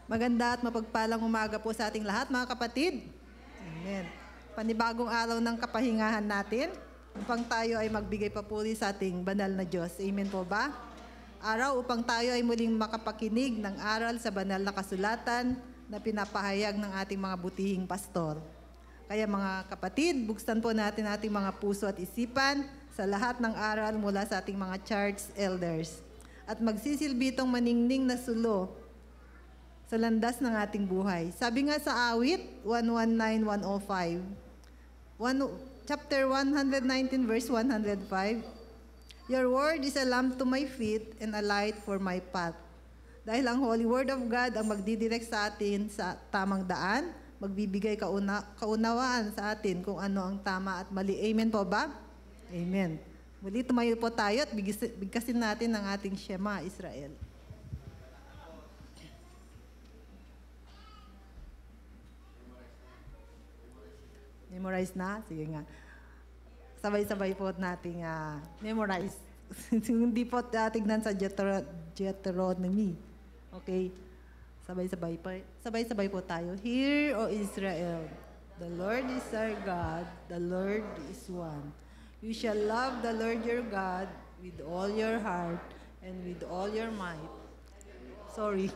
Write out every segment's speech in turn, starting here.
Maganda at mapagpalang umaga po sa ating lahat, mga kapatid. Amen. Panibagong araw ng kapahingahan natin upang tayo ay magbigay papuri sa ating banal na Diyos. Amen po ba? Araw upang tayo ay muling makapakinig ng aral sa banal na kasulatan na pinapahayag ng ating mga butihing pastor. Kaya mga kapatid, buksan po natin ating mga puso at isipan sa lahat ng aral mula sa ating mga church elders. At magsisilbi itong maningning na sulo sa landas ng ating buhay. Sabi nga sa awit 119-105, chapter 119 verse 105, Your word is a lamp to my feet and a light for my path. Dahil ang Holy Word of God ang magdidirect sa atin sa tamang daan, magbibigay kaunawaan sa atin kung ano ang tama at mali. Amen po ba? Amen. Muli tumayo po tayo at bigkasin natin ang ating Shema Israel. Memorize na? Sige nga. Sabay-sabay po nating memorize. Hindi po tignan sa Deuteronomy. Okay? Sabay-sabay po tayo. Hear, O Israel, the Lord is our God, the Lord is one. You shall love the Lord your God with all your heart and with all your might. Sorry.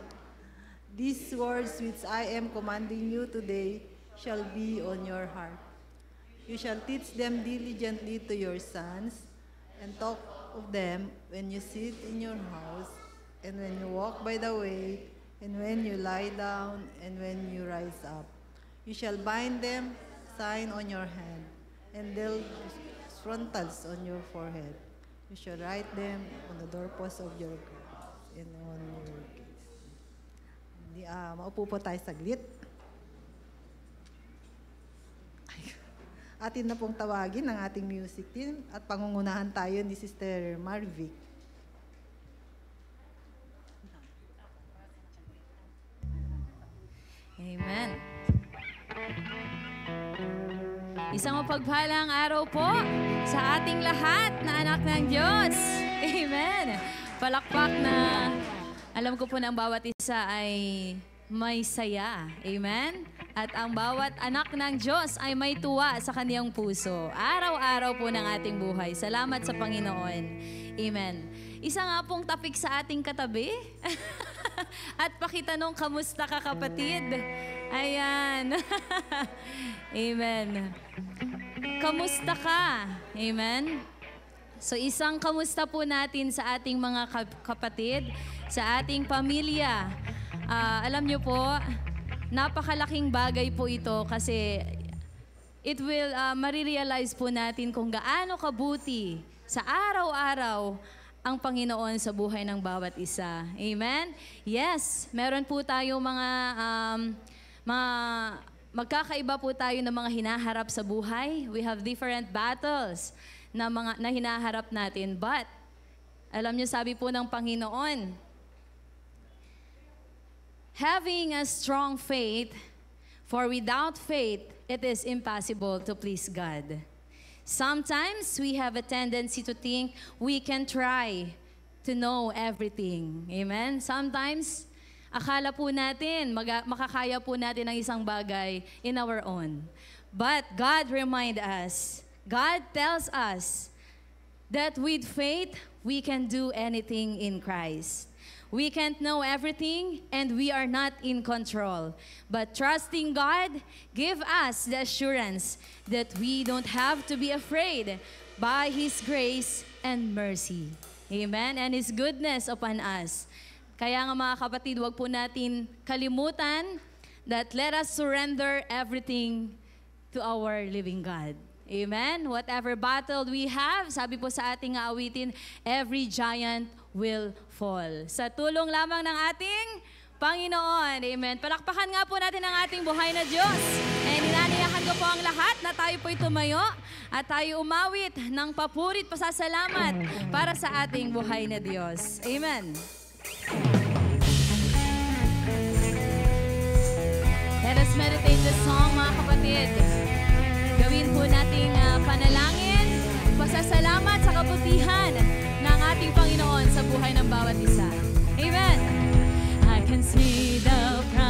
These words which I am commanding you today shall be on your heart. You shall teach them diligently to your sons, and talk of them when you sit in your house, and when you walk by the way, and when you lie down, and when you rise up. You shall bind them, sign on your hand, and they'll frontals on your forehead. You shall write them on the doorposts of your gates and on your gates. Maupo po tayo saglit. Atin na pong tawagin ang ating music team at pangungunahan tayo ni Sister Marvic. Amen. Isang mapagpalang araw po sa ating lahat na anak ng Diyos. Amen. Palakpak na alam ko po na ang bawat isa ay may saya. Amen. At ang bawat anak ng Diyos ay may tuwa sa kaniyang puso. Araw-araw po ng ating buhay. Salamat sa Panginoon. Amen. Isa nga pong topic sa ating katabi. At pakitanong, kamusta ka kapatid? Ayan. Amen. Kamusta ka? Amen. So isang kamusta po natin sa ating mga kapatid, sa ating pamilya. Alam niyo po, napakalaking bagay po ito kasi it will marirealize po natin kung gaano kabuti sa araw-araw ang Panginoon sa buhay ng bawat isa. Amen? Yes, meron po tayo magkakaiba po tayo ng mga hinaharap sa buhay. We have different battles na hinaharap natin. But, alam niyo, sabi po ng Panginoon, having a strong faith, for without faith, it is impossible to please God. Sometimes we have a tendency to think we can try to know everything. Amen? Sometimes, akala po natin, makakaya po natin ang isang bagay in our own. But God reminds us, God tells us that with faith, we can do anything in Christ. We can't know everything and we are not in control. But trusting God, give us the assurance that we don't have to be afraid by His grace and mercy. Amen? And His goodness upon us. Kaya nga mga kapatid, wag po natin kalimutan that let us surrender everything to our living God. Amen? Whatever battle we have, sabi po sa ating awitin, every giant will fall. Sa tulong lamang ng ating Panginoon. Amen. Palakpakan nga po natin ang ating buhay na Diyos. And inaniyakan ko po ang lahat na tayo po'y tumayo at tayo umawit ng papurit pasasalamat para sa ating buhay na Diyos. Amen. Let us meditate this song, mga kapatid. Gawin po nating panalangin, pasasalamat sa kabutihan ng ating Panginoon sa buhay ng bawat isa. Amen. I can see the promise.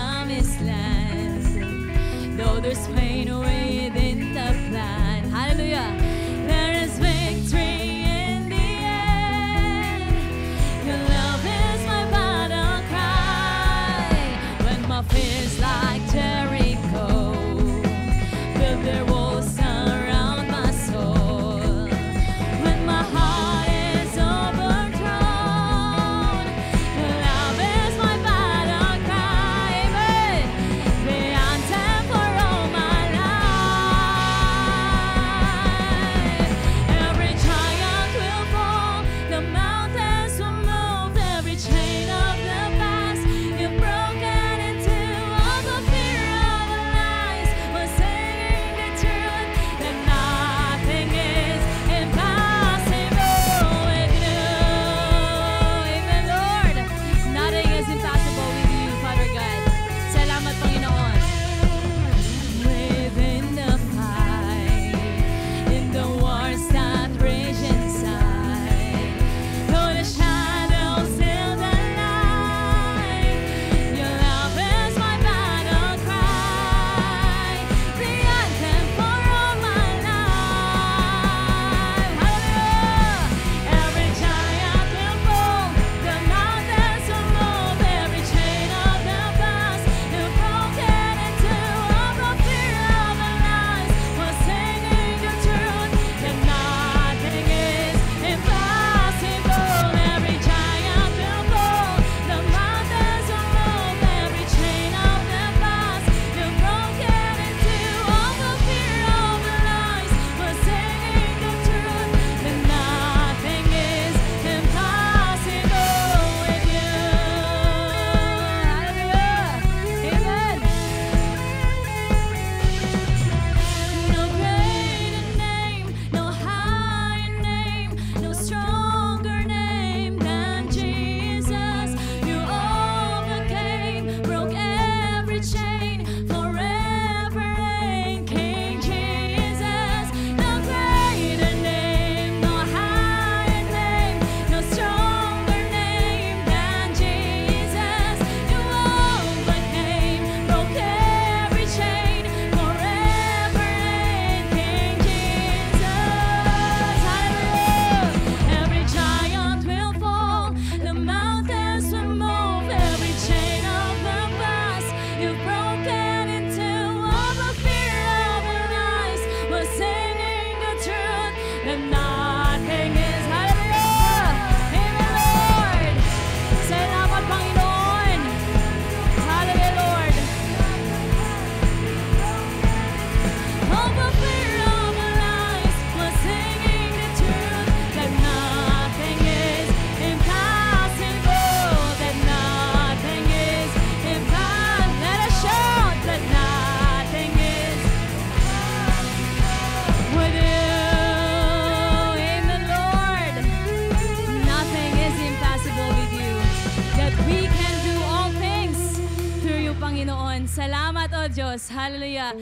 Amen. Salamat, O Diyos. Hallelujah.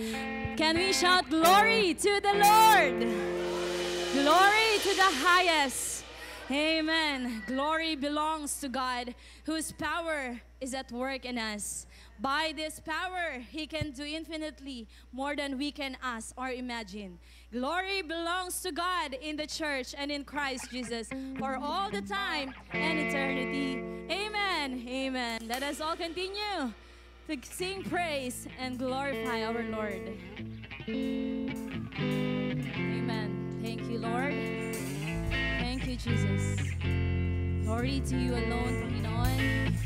Can we shout glory to the Lord? Glory to the highest. Amen. Glory belongs to God, whose power is at work in us. By this power, He can do infinitely more than we can ask or imagine. Glory belongs to God in the church and in Christ Jesus for all the time and eternity. Amen. Amen. Let us all continue to sing praise and glorify our Lord. Amen. Thank you, Lord. Thank you, Jesus. Glory to you alone, Panginoon.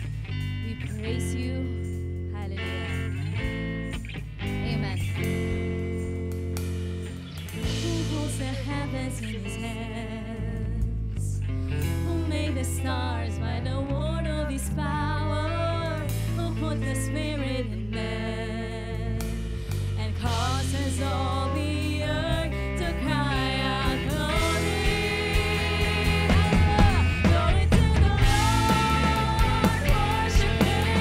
We praise you. Hallelujah. Amen. Who holds the heavens in his hands? Who made the stars by the word of his power? Who put the spirit in man and causes all the earth to cry out glory? Glory to the Lord, worship Him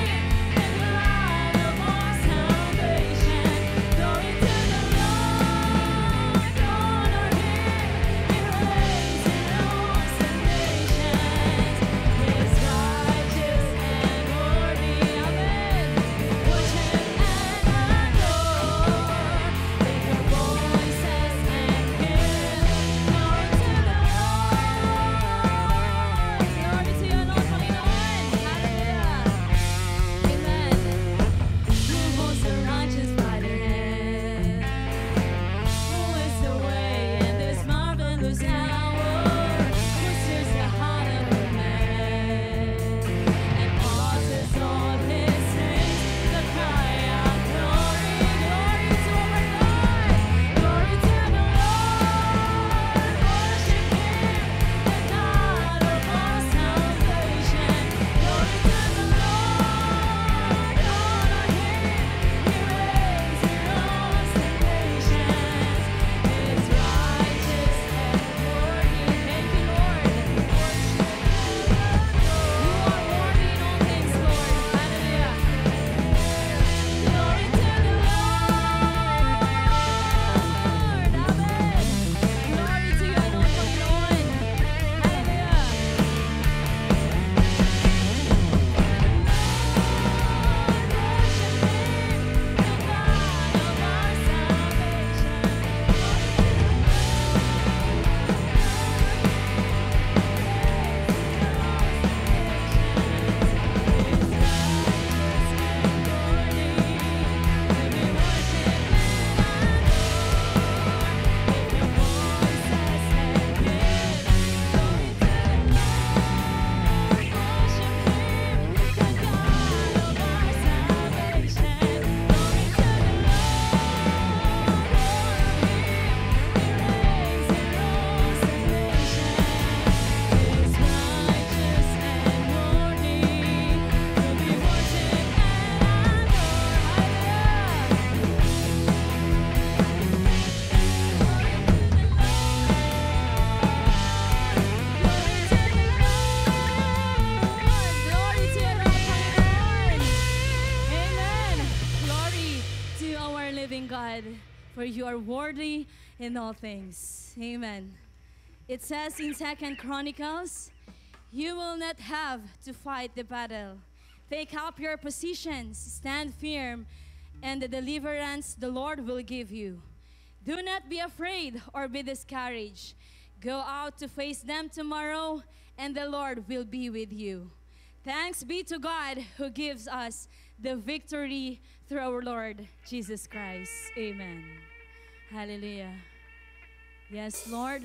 in the light of our salvation. Glory to the Lord, honor Him, He reigns in awesome nations. He is righteous and worthy. Amen. Worship and adore. Lift your voices and give glory to the Lord. Glory to your Lord, Panginoon. Hallelujah. Amen. Who holds the righteous by the hand? Who is the way in this marvelous hour? Who stirs the heart of a man and causes all his saints to cry out glory, glory to our Lord, glory to the Lord, worship Him, the God of our salvation. Glory to the Lord, honor Him, He reigns in awesome nations. He is righteous and worthy. Thank you, Lord. You are worthy in all things, Lord. Hallelujah. Glory to the Lord. Amen. Glory to your Lord, Panginoon. Hallelujah. Glory to your Lord, Panginoon. Amen. Glory to our living God, for you are worthy in all things. Amen. It says in 2 Chronicles, you will not have to fight the battle. Take up your positions, stand firm, and the deliverance the Lord will give you. Do not be afraid or be discouraged. Go out to face them tomorrow, and the Lord will be with you. Thanks be to God who gives us the victory through our Lord Jesus Christ. Amen. Hallelujah. Yes, Lord.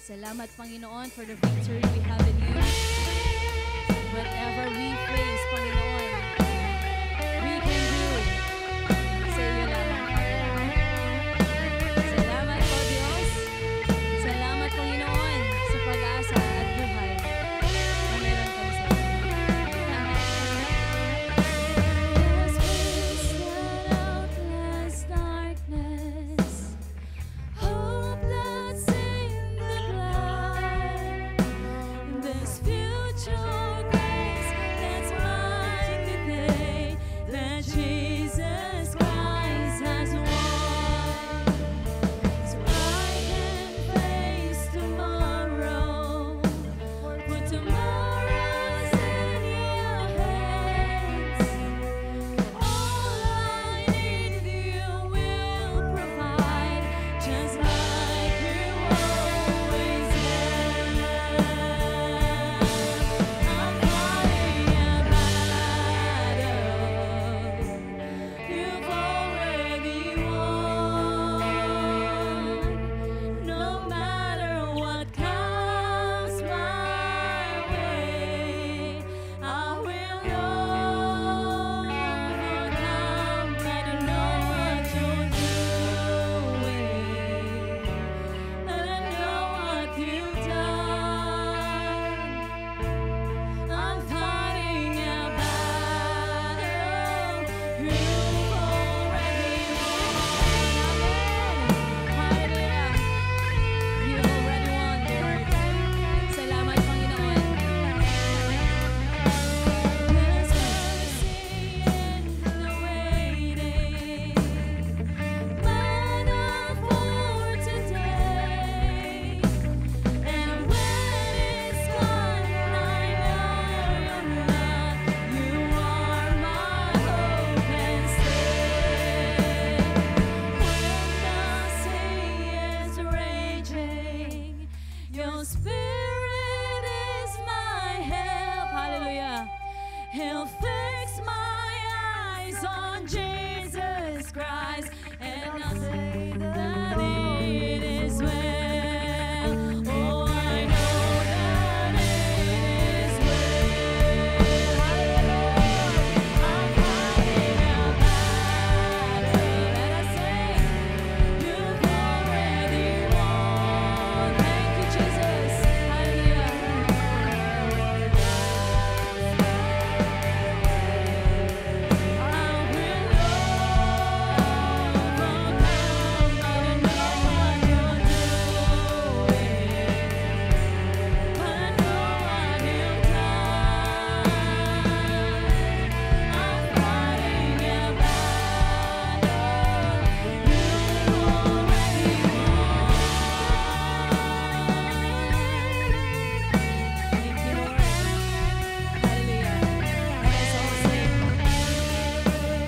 Salamat, Panginoon, for the victory we have in you. Whatever we face, Panginoon, we can do sa iyo lamang, Father. Salamat po, Diyos. Salamat, Panginoon, sa pag-asa at buhay na meron kami sa iyo. There's peace that outlasts darkness, hope that's in the blood, and the He'll fix my eyes on Jesus Christ, and I'll say that it is well. Oh, I know that it is well. I'm fighting a battle. Let us sing. You've already won. Thank you, Jesus. Hallelujah.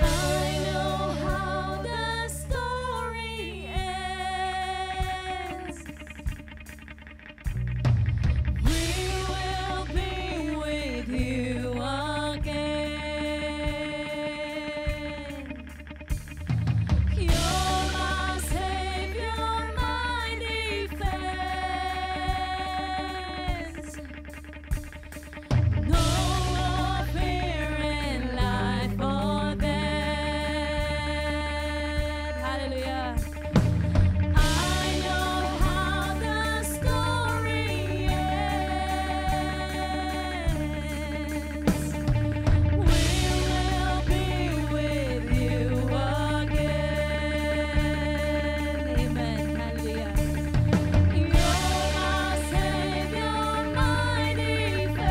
I know how the story ends. We will be with you again. You're my Savior, my defense. No fear in life or death. Hallelujah. I know how the story ends. We will be with you again. Amen. Hallelujah. You're my Savior, my defense.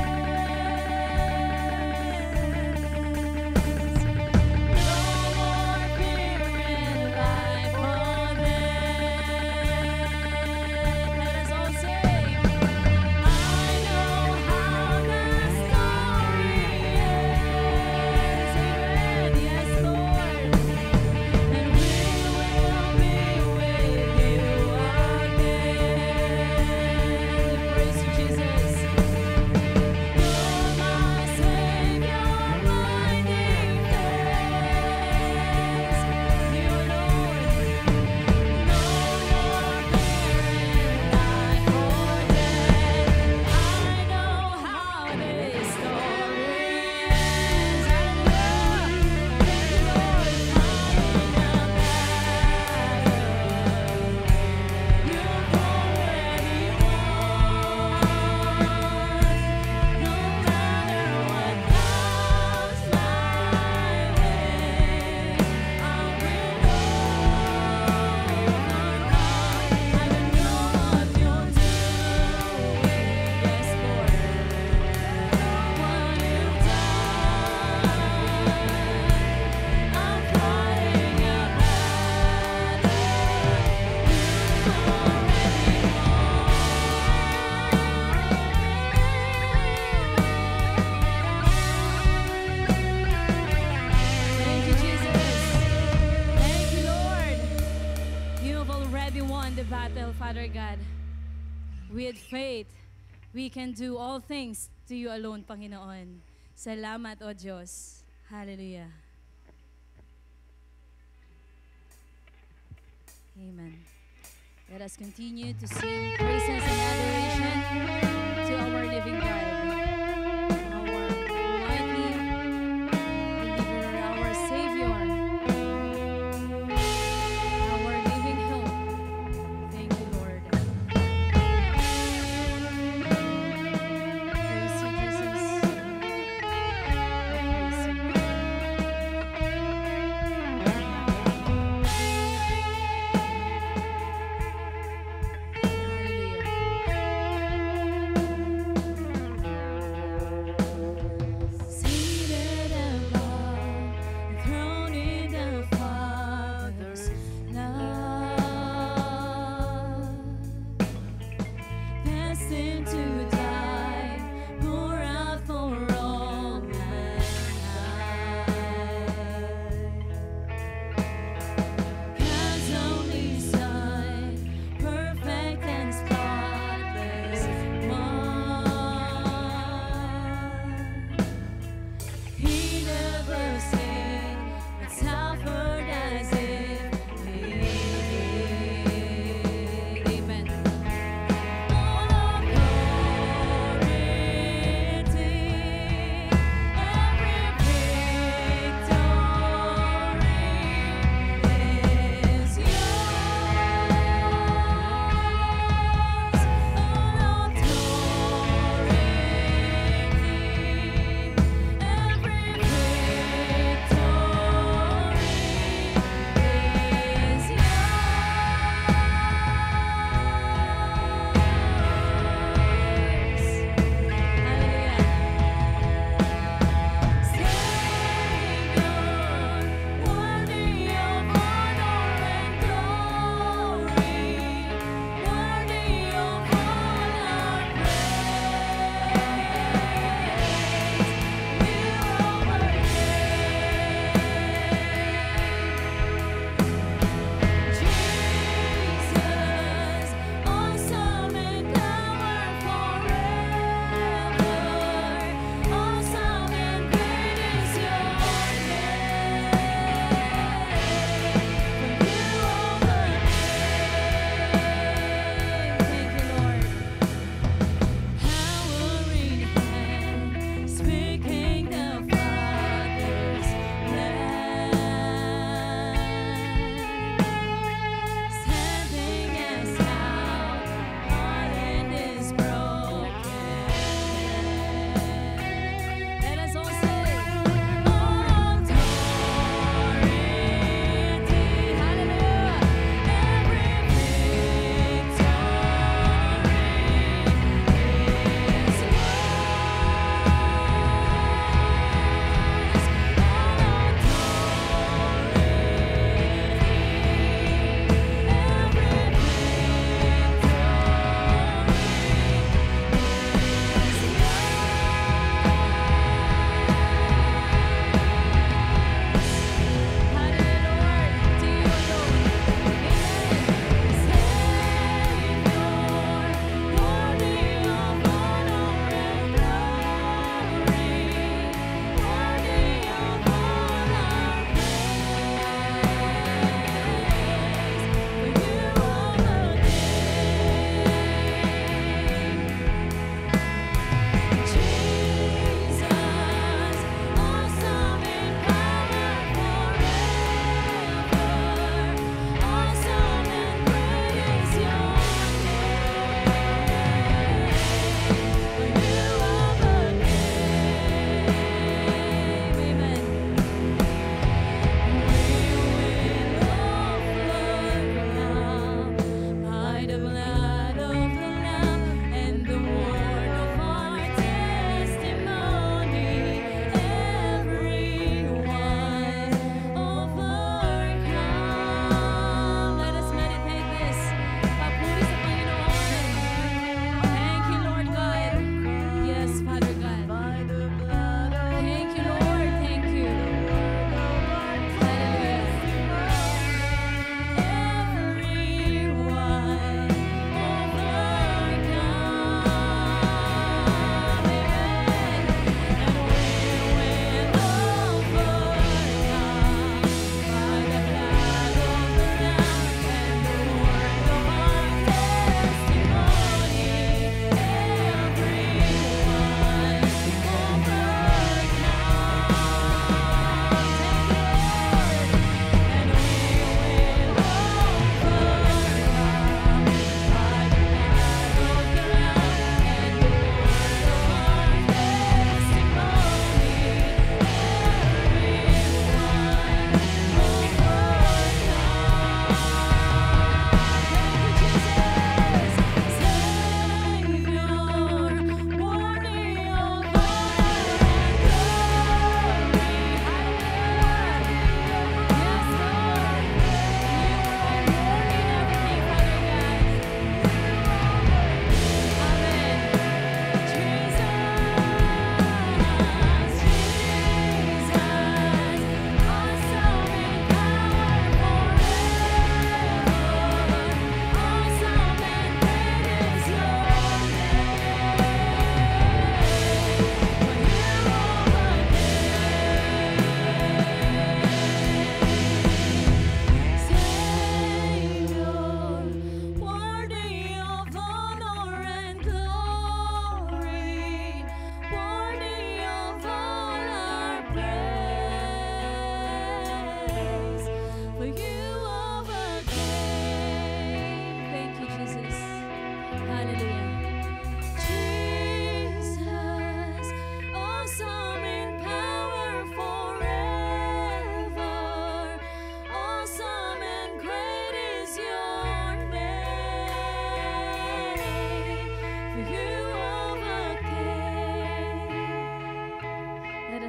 No more fear in life or death. Let us all say, I know how the story ends. Amen. Yes, Lord. And we will be with you again. Praise you, Jesus. You're my Savior, my defense. You alone. No more fear in life or death. I know how this story ends. Hallelujah. Thank you, Lord. Fighting a battle. You've already won. No matter what comes my way, I will overcome. I know what you're doing. Yes, Lord. What you've done, I'm fighting a battle. Thank you, Jesus. Thank you, Lord. You have already won the battle, Father God. With faith, we can do all things to you alone, Panginoon. Salamat, O Diyos. Hallelujah. Amen. Let us continue to sing praises and adoration to our living God, our mighty deliverer, our Savior, our living hope. Thank you, Lord. Praise you, Jesus. Praise you. Hallelujah.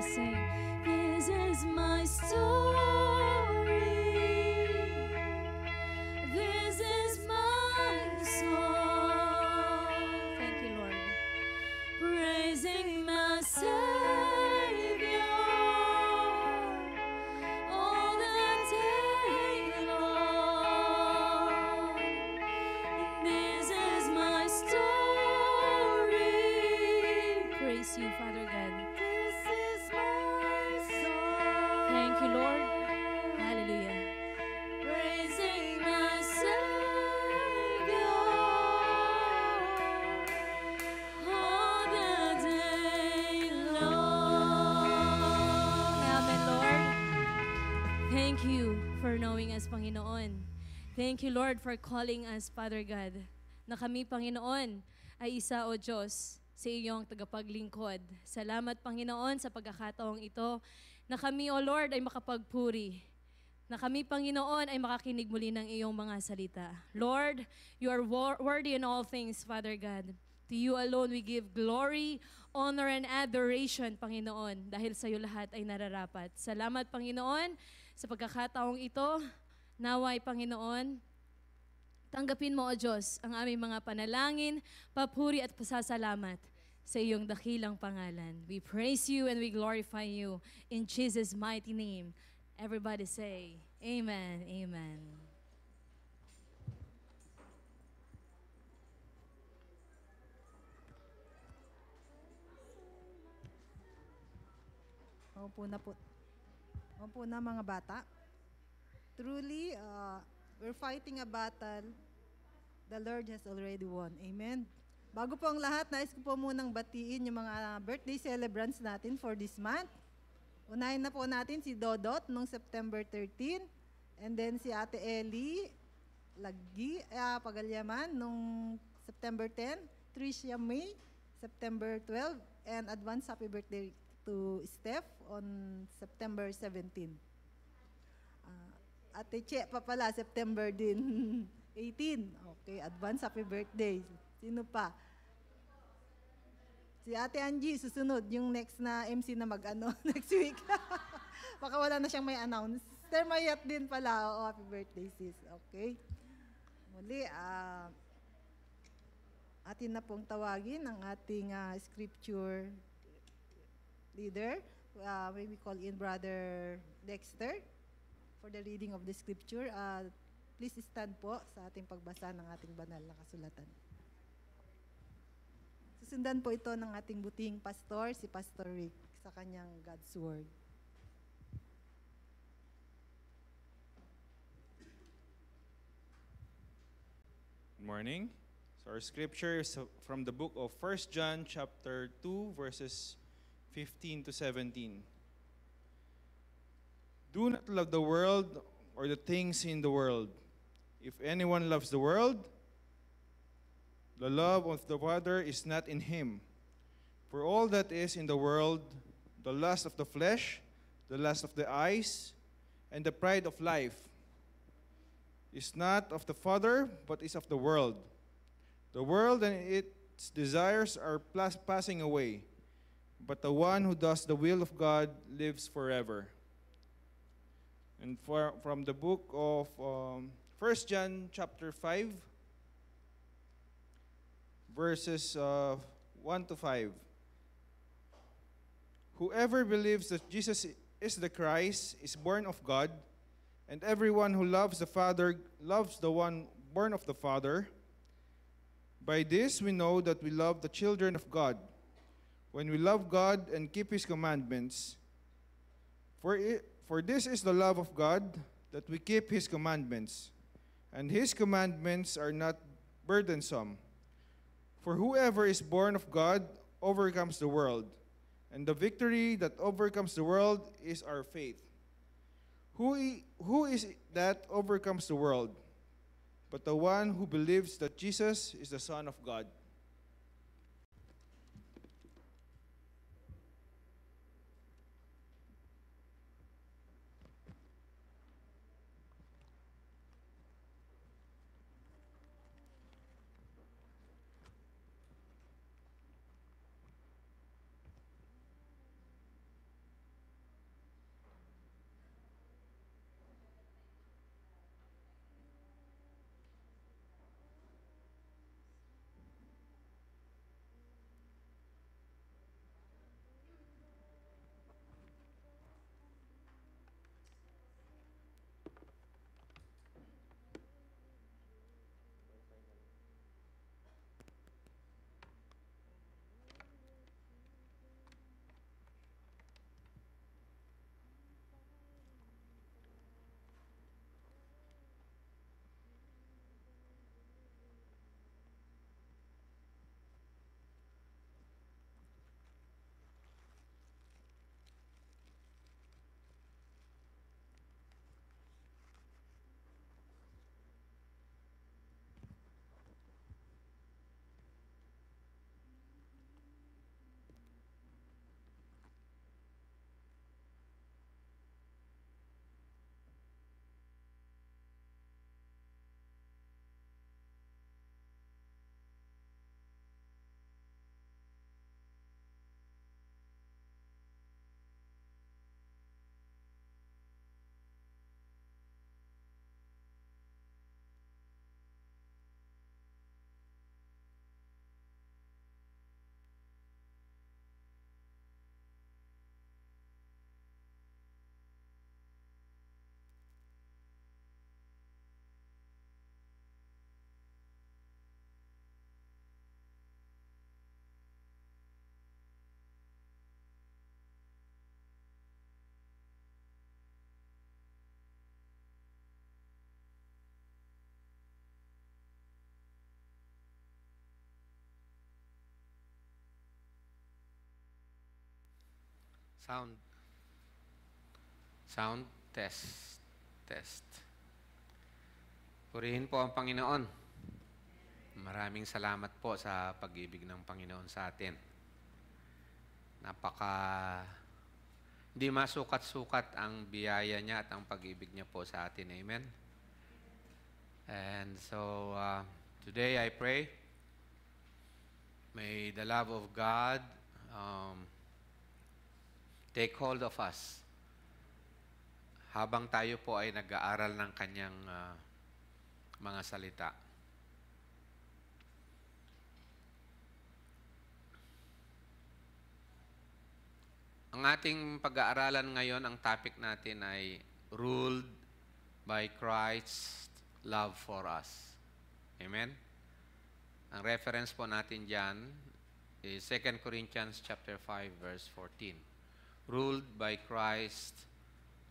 sing. This is my story. This is my song. Thank you, Lord. Praising my Savior all the day long. This is my story. Praise you, Father God. This is my song. Thank you, Lord. Hallelujah. Praising my Savior all the day long. Amen, Lord. Thank you for knowing us, Panginoon. Thank you, Lord, for calling us, Father God, na kami, Panginoon, ay isa, O Diyos, sa iyong tagapaglingkod. Salamat, Panginoon, sa pagkakataong ito na kami, O Lord, ay makapagpuri. Na kami, Panginoon, ay makakinig muli ng iyong mga salita. Lord, you are worthy in all things, Father God. To you alone we give glory, honor, and adoration, Panginoon, dahil sa iyo lahat ay nararapat. Salamat, Panginoon, sa pagkakataong ito. Naway, Panginoon, tanggapin mo, O Diyos, ang aming mga panalangin, papuri at pasasalamat sa iyong dakilang pangalan. We praise you and we glorify you in Jesus' mighty name. Everybody say, Amen, Amen. Opo na po. Opo na mga bata. Truly, we're fighting a battle the Lord has already won. Amen. Bago po ang lahat, nais ko po munang batiin yung mga birthday celebrants natin for this month. Unahin na po natin si Dodot nung September 13. And then si Ate Ellie Pagalyaman nung September 10. Tricia May, September 12. And advance happy birthday to Steph on September 17. Ate Che pa pala, September din 18. Okay, advance happy birthday. Sino pa? Si Ate Angie, susunod, yung next na MC na next week. Baka wala na siyang may announce. Sir Mayat din pala, happy birthday sis. Okay. Muli, atin na pong tawagin ang ating scripture leader. May we call in Brother Dexter for the reading of the scripture. Please stand po sa ating pagbasa ng ating banal na kasulatan. Susundan po ito ng ating buting pastor, si Pastor Rick, sa kanyang God's Word. Good morning. So our scripture is from the book of 1 John chapter 2 verses 15 to 17. Do not love the world or the things in the world. If anyone loves the world, the love of the Father is not in him. For all that is in the world, the lust of the flesh, the lust of the eyes, and the pride of life, is not of the Father, but is of the world. The world and its desires are passing away, but the one who does the will of God lives forever. And from the book of 1 John chapter 5, verses 1 to 5. Whoever believes that Jesus is the Christ is born of God, and everyone who loves the Father loves the one born of the Father. By this we know that we love the children of God, when we love God and keep His commandments. For this is the love of God, that we keep His commandments, and His commandments are not burdensome. For whoever is born of God overcomes the world, and the victory that overcomes the world is our faith. Who is it that overcomes the world, but the one who believes that Jesus is the Son of God? Sound. Sound. Test. Test. Purihin po ang Panginoon. Maraming salamat po sa pag-ibig ng Panginoon sa atin. Hindi masukat-sukat ang biyaya niya at ang pag-ibig niya po sa atin. Amen? And so, today I pray, may the love of God take hold of us habang tayo po ay nag-aaral ng kanyang mga salita. Ang ating pag-aaralan ngayon, ang topic natin ay ruled by Christ's love for us. Amen? Ang reference po natin dyan is 2 Corinthians chapter 5, verse 14. Ruled by Christ's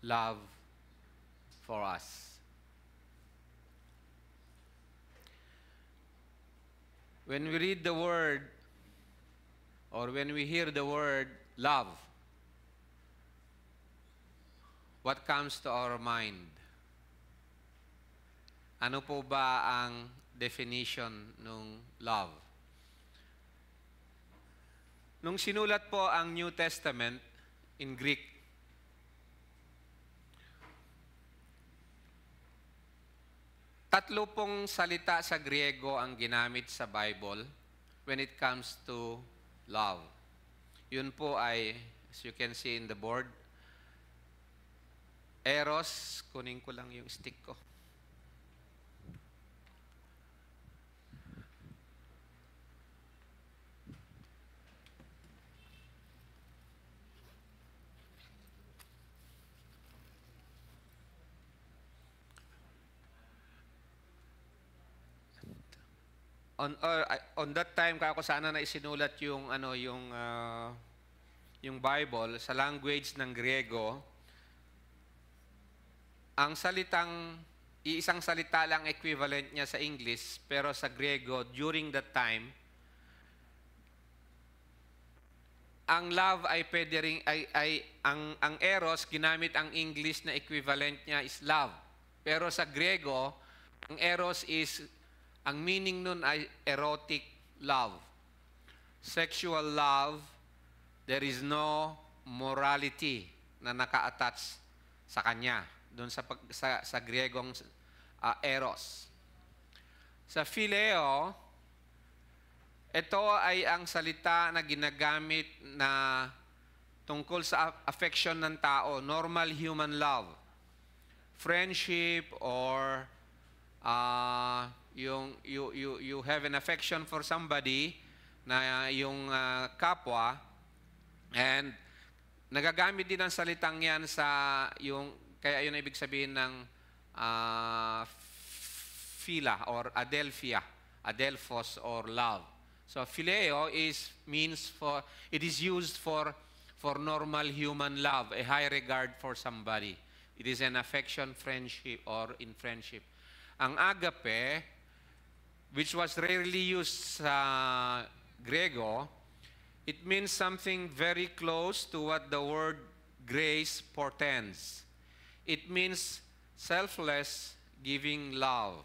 love for us. When we read the word, or when we hear the word love, what comes to our mind? Ano po ba ang definition ng love? Nung sinulat po ang New Testament in Greek, tatlo pong salita sa Griego ang ginamit sa Bible when it comes to love. Yun po ay, as you can see in the board, Eros, kunin ko lang yung stick ko. On that time, kako sana na isinulat yung Bible sa language ng Griego. Ang iisang salita lang equivalent niya sa English, pero sa Griego, during that time, ang love ay pwede ring, ang eros, ginamit ang English na equivalent niya is love. Pero sa Griego, ang eros ang meaning nun ay erotic love. Sexual love, there is no morality na naka-attach sa kanya. Doon sa Griegong eros. Sa phileo, ito ay ang salita na ginagamit na tungkol sa affection ng tao, normal human love. Friendship or you have an affection for somebody na yung kapwa, and nagagamit din ang salitang yan sa kaya yun ang ibig sabihin ng phila or adelphos or love. So phileo it is used for normal human love, a high regard for somebody. It is an affection, friendship, or in friendship. Ang agape, which was rarely used sa Griego, it means something very close to what the word grace portends. It means selfless giving love.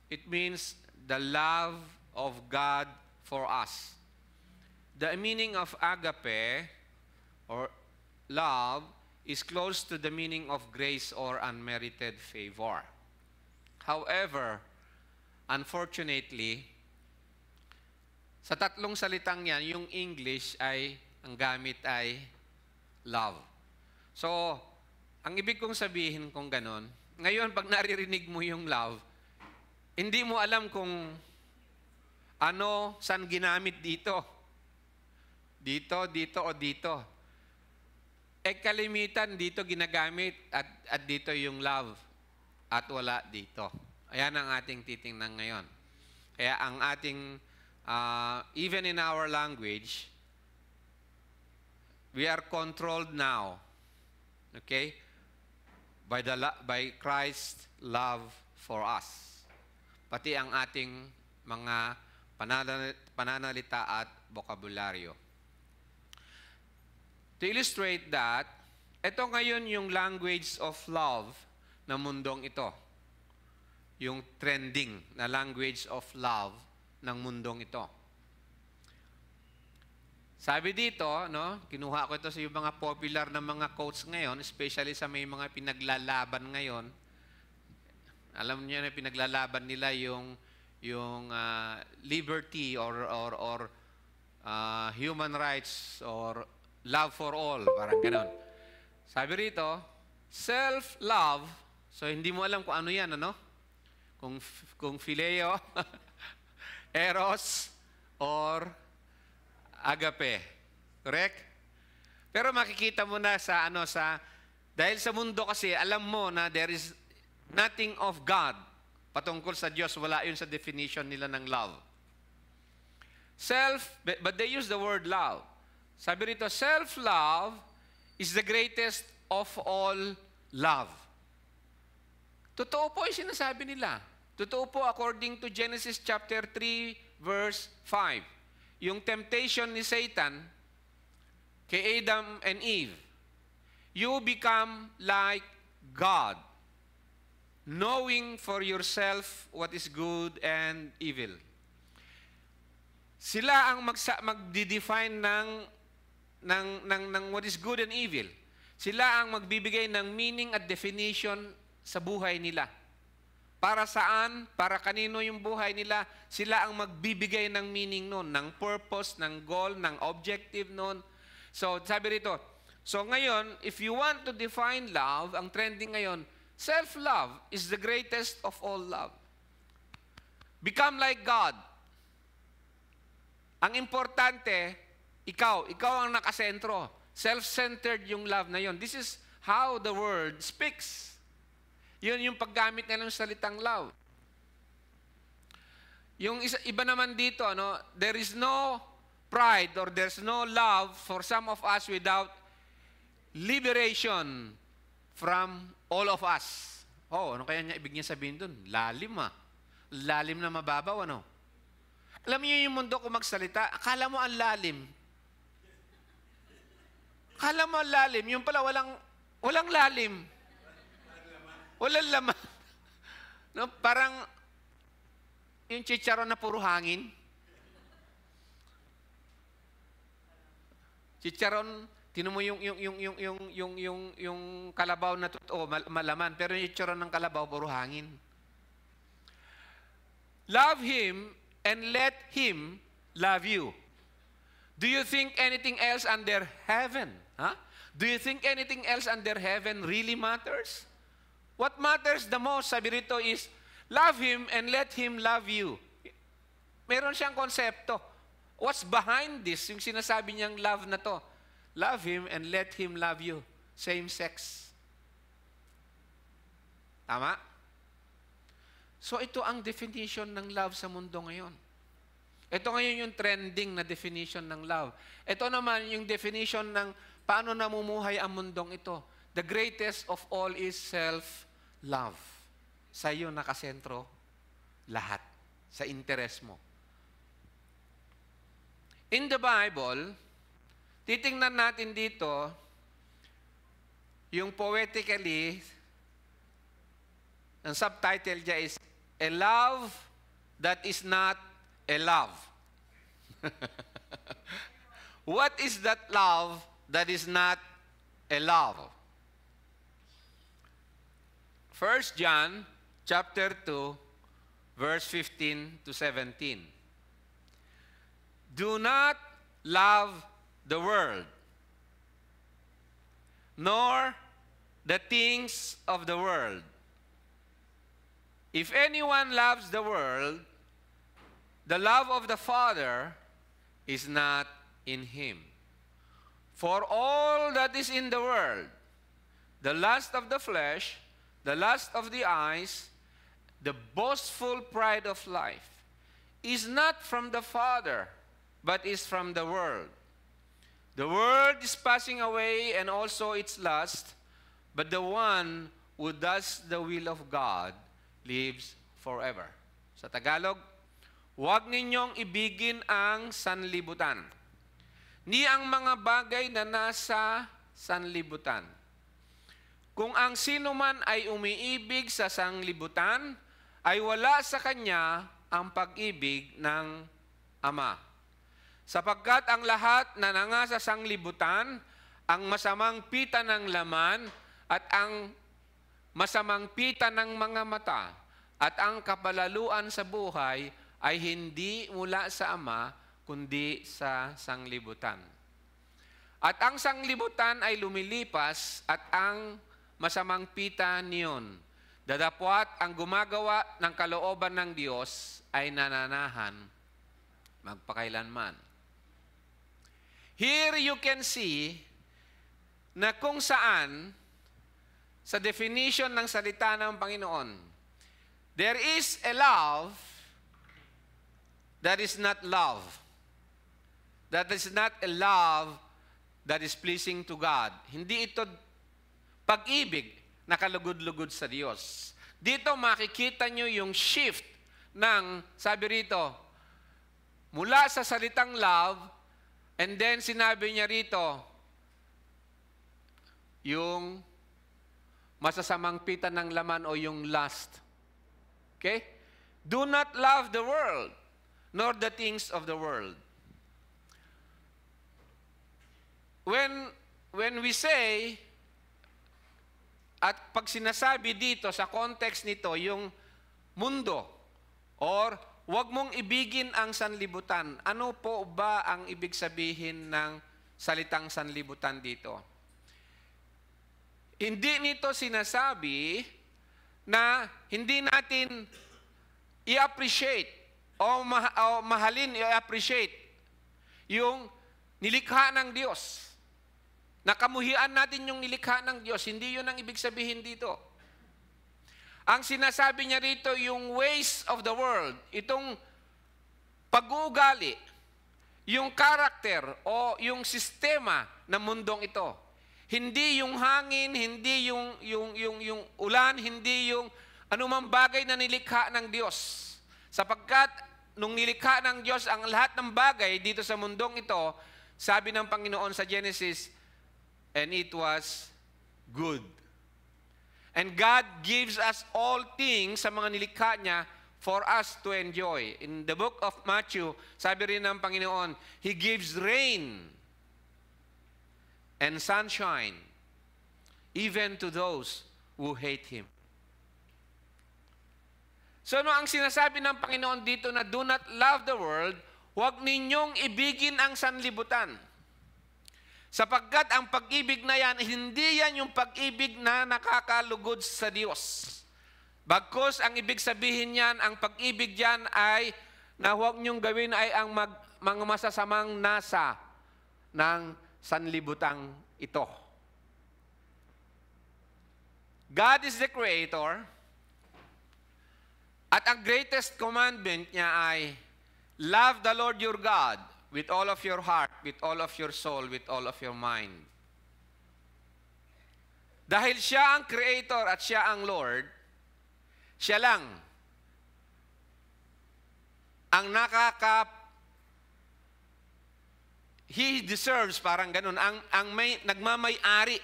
It means the love of God for us. The meaning of agape or love is close to the meaning of grace or unmerited favor. However, unfortunately, sa tatlong salitang yan, yung English ang gamit ay love. So, ang ibig kong sabihin kung ganon, ngayon pag naririnig mo yung love, hindi mo alam kung saan ginamit dito. Dito, o dito. Kalimitan dito ginagamit at dito yung love at wala dito. Ayan ang ating titingnan ngayon. Kaya ang ating, even in our language, we are controlled now, okay, by Christ's love for us. Pati ang ating mga pananalita at bokabularyo. To illustrate that, ito ngayon yung language of love na mundong ito. Yung trending na language of love ng mundong ito. Sabi dito, no, kinuha ko ito sa yung mga popular na mga quotes ngayon, especially sa may mga pinaglalaban ngayon. Alam niyo na pinaglalaban nila yung liberty or human rights or love for all, parang ganon. Sabi rito, self-love, so hindi mo alam kung ano yan, ano? Kung phileo, eros, or agape. Correct? Pero makikita mo na sa dahil sa mundo kasi alam mo na there is nothing of God patungkol sa Diyos, wala yun sa definition nila ng love. But they use the word love. Sabi rito, self-love is the greatest of all love. Totoo po yung sinasabi nila. Totoo po according to Genesis chapter 3 verse 5. Yung temptation ni Satan kay Adam and Eve. You become like God, knowing for yourself what is good and evil. Sila ang magdi-define ng what is good and evil. Sila ang magbibigay ng meaning at definition sa buhay nila. Para saan, para kanino yung buhay nila, sila ang magbibigay ng meaning nun, ng purpose, ng goal, ng objective nun. So, sabi rito, so ngayon, if you want to define love, ang trending ngayon, self-love is the greatest of all love. Become like God. Ang importante, ikaw ang nakasentro. Self-centered yung love na yon. This is how the word speaks. Yun yung paggamit nila ng salitang love. Yung iba naman dito, there is no pride or there's no love for some of us without liberation from all of us. Oh, ano kaya niya ibig niya sabihin dun? Lalim Lalim na mababaw, ano? Alam niyo yung mundo kung magsalita, akala mo ang lalim. Akala mo ang lalim, yung pala walang lalim. Walang laman. No, parang yung chicharon na puro hangin. Chicharon, tinan mo yung kalabaw na totoo, malaman, pero yung chicharon ng kalabaw puro hangin. Love Him and let Him love you. Do you think anything else under heaven? Huh? Do you think anything else under heaven really matters? What matters the most, sabi rito, is love Him and let Him love you. Meron siyang konsepto. What's behind this? Yung sinasabi niyang love na to. Love Him and let Him love you. Same sex. Tama? So ito ang definition ng love sa mundo ngayon. Ito ngayon yung trending na definition ng love. Ito naman yung definition ng paano namumuhay ang mundong ito. The greatest of all is self-love. Sa iyo nakasentro lahat. Sa interes mo. In the Bible, titingnan natin dito, yung poetically, ang subtitle dyan is, A Love That Is Not a Love. What is that love that is not a love? 1 John chapter 2, verse 15 to 17. Do not love the world, nor the things of the world. If anyone loves the world, the love of the Father is not in him. For all that is in the world, the lust of the flesh, the lust of the eyes, the boastful pride of life, is not from the Father, but is from the world. The world is passing away and also its lust, but the one who does the will of God lives forever. Sa Tagalog, huwag ninyong ibigin ang sanlibutan. ni ang mga bagay na nasa sanlibutan. Kung ang sino man ay umiibig sa sanlibutan, ay wala sa kanya ang pag-ibig ng Ama. Sapagkat ang lahat na nangasa sanglibutan, ang masamang pita ng laman at ang masamang pita ng mga mata at ang kapalaluan sa buhay ay hindi mula sa Ama, kundi sa sanglibutan. At ang sanglibutan ay lumilipas at ang masamang pita niyon, dadapwat ang gumagawa ng kalooban ng Diyos ay nananahan magpakailanman. Here you can see na kung saan sa definition ng salita ng Panginoon, there is a love that is not love. That is not a love that is pleasing to God. Hindi ito pag-ibig na kalugod-lugod sa Diyos. Dito makikita nyo yung shift ng, sabi rito, mula sa salitang love, and then sinabi niya rito, yung masasamang pita ng laman o yung lust. Okay? Do not love the world, nor the things of the world. When we say, at pag sinasabi dito sa context nito, yung mundo, or huwag mong ibigin ang sanlibutan. Ano po ba ang ibig sabihin ng salitang sanlibutan dito? Hindi nito sinasabi na hindi natin i-appreciate o mahalin, i-appreciate yung nilikha ng Diyos. Nakamuhian natin yung nilikha ng Diyos. Hindi yun ang ibig sabihin dito. Ang sinasabi niya rito, yung ways of the world, itong pag-uugali, yung karakter o yung sistema ng mundong ito. Hindi yung hangin, hindi yung ulan, hindi yung anumang bagay na nilikha ng Diyos. Sapagkat nung nilikha ng Diyos ang lahat ng bagay dito sa mundong ito, sabi ng Panginoon sa Genesis, and it was good. And God gives us all things sa mga nilikha niya for us to enjoy. In the book of Matthew, sabi rin ng Panginoon, He gives rain and sunshine even to those who hate Him. So ano ang sinasabi ng Panginoon dito na do not love the world, huwag ninyong ibigin ang sanlibutan. Sapagkat ang pag-ibig na yan, hindi yan yung pag-ibig na nakakalugod sa Diyos. Bagkus, ang ibig sabihin yan, ang pag-ibig yan ay na huwag niyong gawin ay ang mga masasamang nasa ng sanlibutang ito. God is the Creator, at ang greatest commandment niya ay, love the Lord your God with all of your heart, with all of your soul, with all of your mind. Dahil siya ang Creator at siya ang Lord, siya lang ang He deserves, parang ganun, ang nagmamay-ari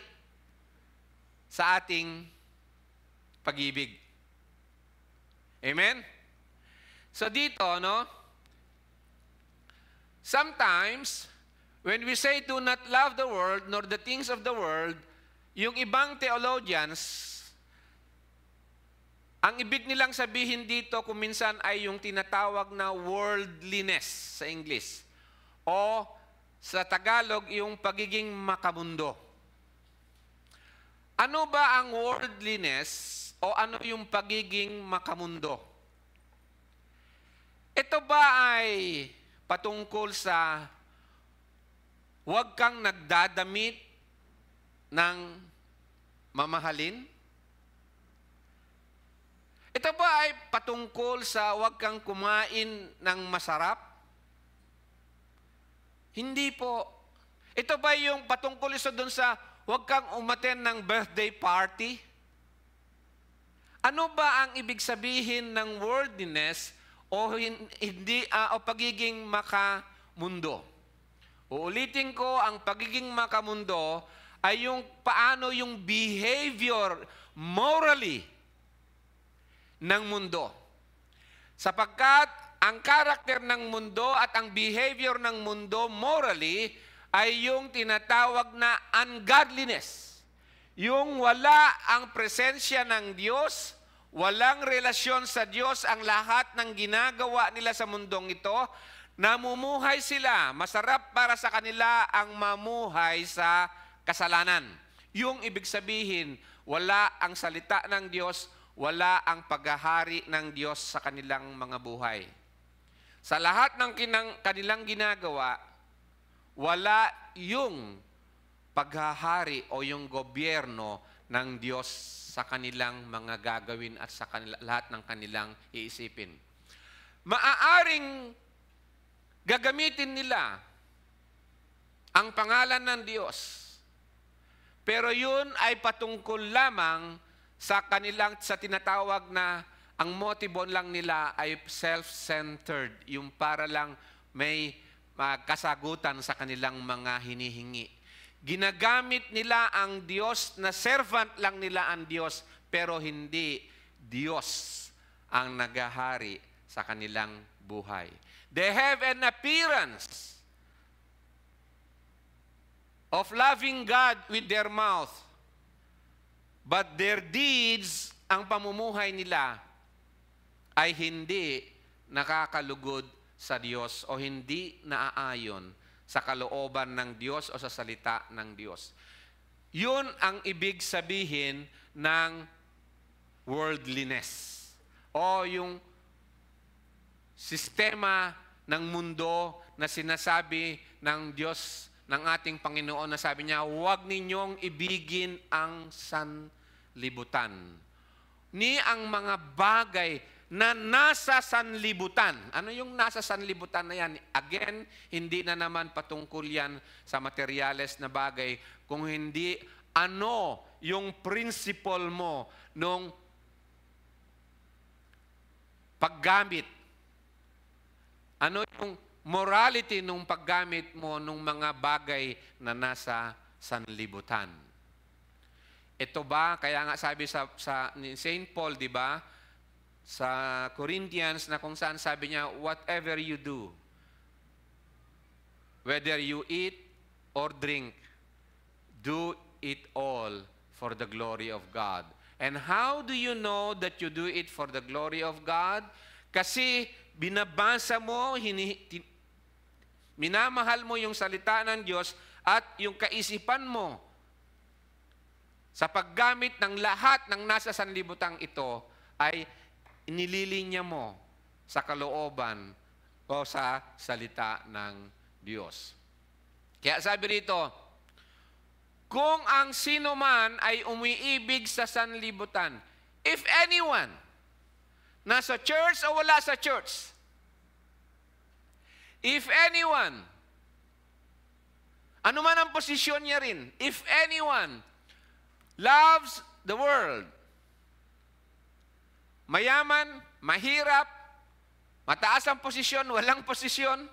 sa ating pag-ibig. Amen? So dito, no? Sometimes, when we say do not love the world nor the things of the world, yung ibang theologians, ang ibig nilang sabihin dito kuminsan ay yung tinatawag na worldliness sa English. O sa Tagalog, yung pagiging makamundo. Ano ba ang worldliness o ano yung pagiging makamundo? Ito ba ay patungkol sa huwag kang nagdadamit ng mamahalin? Ito ba ay patungkol sa huwag kang kumain ng masarap? Hindi po. Ito ba yung patungkol isa doon sa huwag kang umattend ng birthday party? Ano ba ang ibig sabihin ng worldliness o hindi o pagiging makamundo? Uulitin ko, ang pagiging makamundo ay yung paano yung behavior morally ng mundo. Sapagkat ang karakter ng mundo at ang behavior ng mundo morally ay yung tinatawag na ungodliness. Yung wala ang presensya ng Diyos, walang relasyon sa Diyos ang lahat ng ginagawa nila sa mundong ito, namumuhay sila. Masarap para sa kanila ang mamuhay sa kasalanan. Yung ibig sabihin, wala ang salita ng Diyos, wala ang paghahari ng Diyos sa kanilang mga buhay. Sa lahat ng kanilang ginagawa, wala yung paghahari o yung gobyerno ng Diyos sa kanilang mga gagawin at sa lahat ng kanilang iisipin. Maaaring gagamitin nila ang pangalan ng Diyos, pero yun ay patungkol lamang sa tinatawag na ang motibo lang nila ay self-centered, yung para lang may kasagutan sa kanilang mga hinihingi. Ginagamit nila ang Diyos na servant lang nila ang Diyos, pero hindi Diyos ang naghahari sa kanilang buhay. They have an appearance of loving God with their mouth, but their deeds, ang pamumuhay nila, ay hindi nakakalugod sa Diyos o hindi naaayon sa kalooban ng Diyos o sa salita ng Diyos. Yun ang ibig sabihin ng worldliness o yung sistema ng mundo na sinasabi ng Diyos, ng ating Panginoon, na sabi niya, huwag ninyong ibigin ang sanlibutan. Ni ang mga bagay na nasa sanlibutan. Ano yung nasa sanlibutan na yan? Again, hindi na naman patungkol yan sa materyales na bagay, kung hindi ano yung principle mo nung paggamit. Ano yung morality nung paggamit mo nung mga bagay na nasa sanlibutan. Ito ba, kaya nga sabi ni St. Paul, di ba, sa Corinthians, na kung saan sabi niya, whatever you do, whether you eat or drink, do it all for the glory of God. And how do you know that you do it for the glory of God? Kasi binabasa mo, minamahal mo yung salita ng Diyos at yung kaisipan mo sa paggamit ng lahat ng nasa sanlibutang ito ay inililinya mo sa kalooban o sa salita ng Diyos. Kaya sabi rito, kung ang sino man ay umiibig sa sanlibutan, if anyone, nasa church o wala sa church, if anyone, ano man ang posisyon niya rin, if anyone loves the world, mayaman, mahirap, mataas ang posisyon, walang posisyon,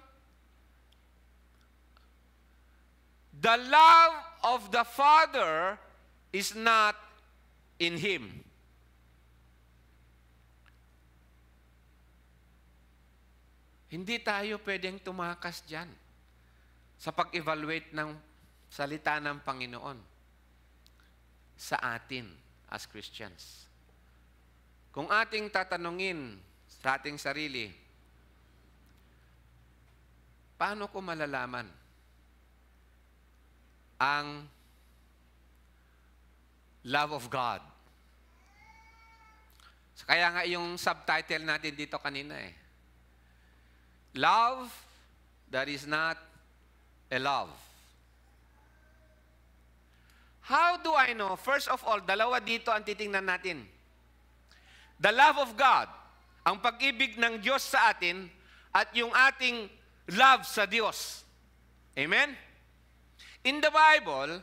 the love of the Father is not in him. Hindi tayo pwedeng tumakas dyan sa pag-evaluate ng salita ng Panginoon sa atin as Christians. Kung ating tatanungin sa ating sarili, paano ko malalaman ang love of God? Kaya nga yung subtitle natin dito kanina love that is not a love. How do I know? First of all, dalawa dito ang titingnan natin. The love of God, ang pag-ibig ng Diyos sa atin, at yung ating love sa Diyos. Amen? In the Bible,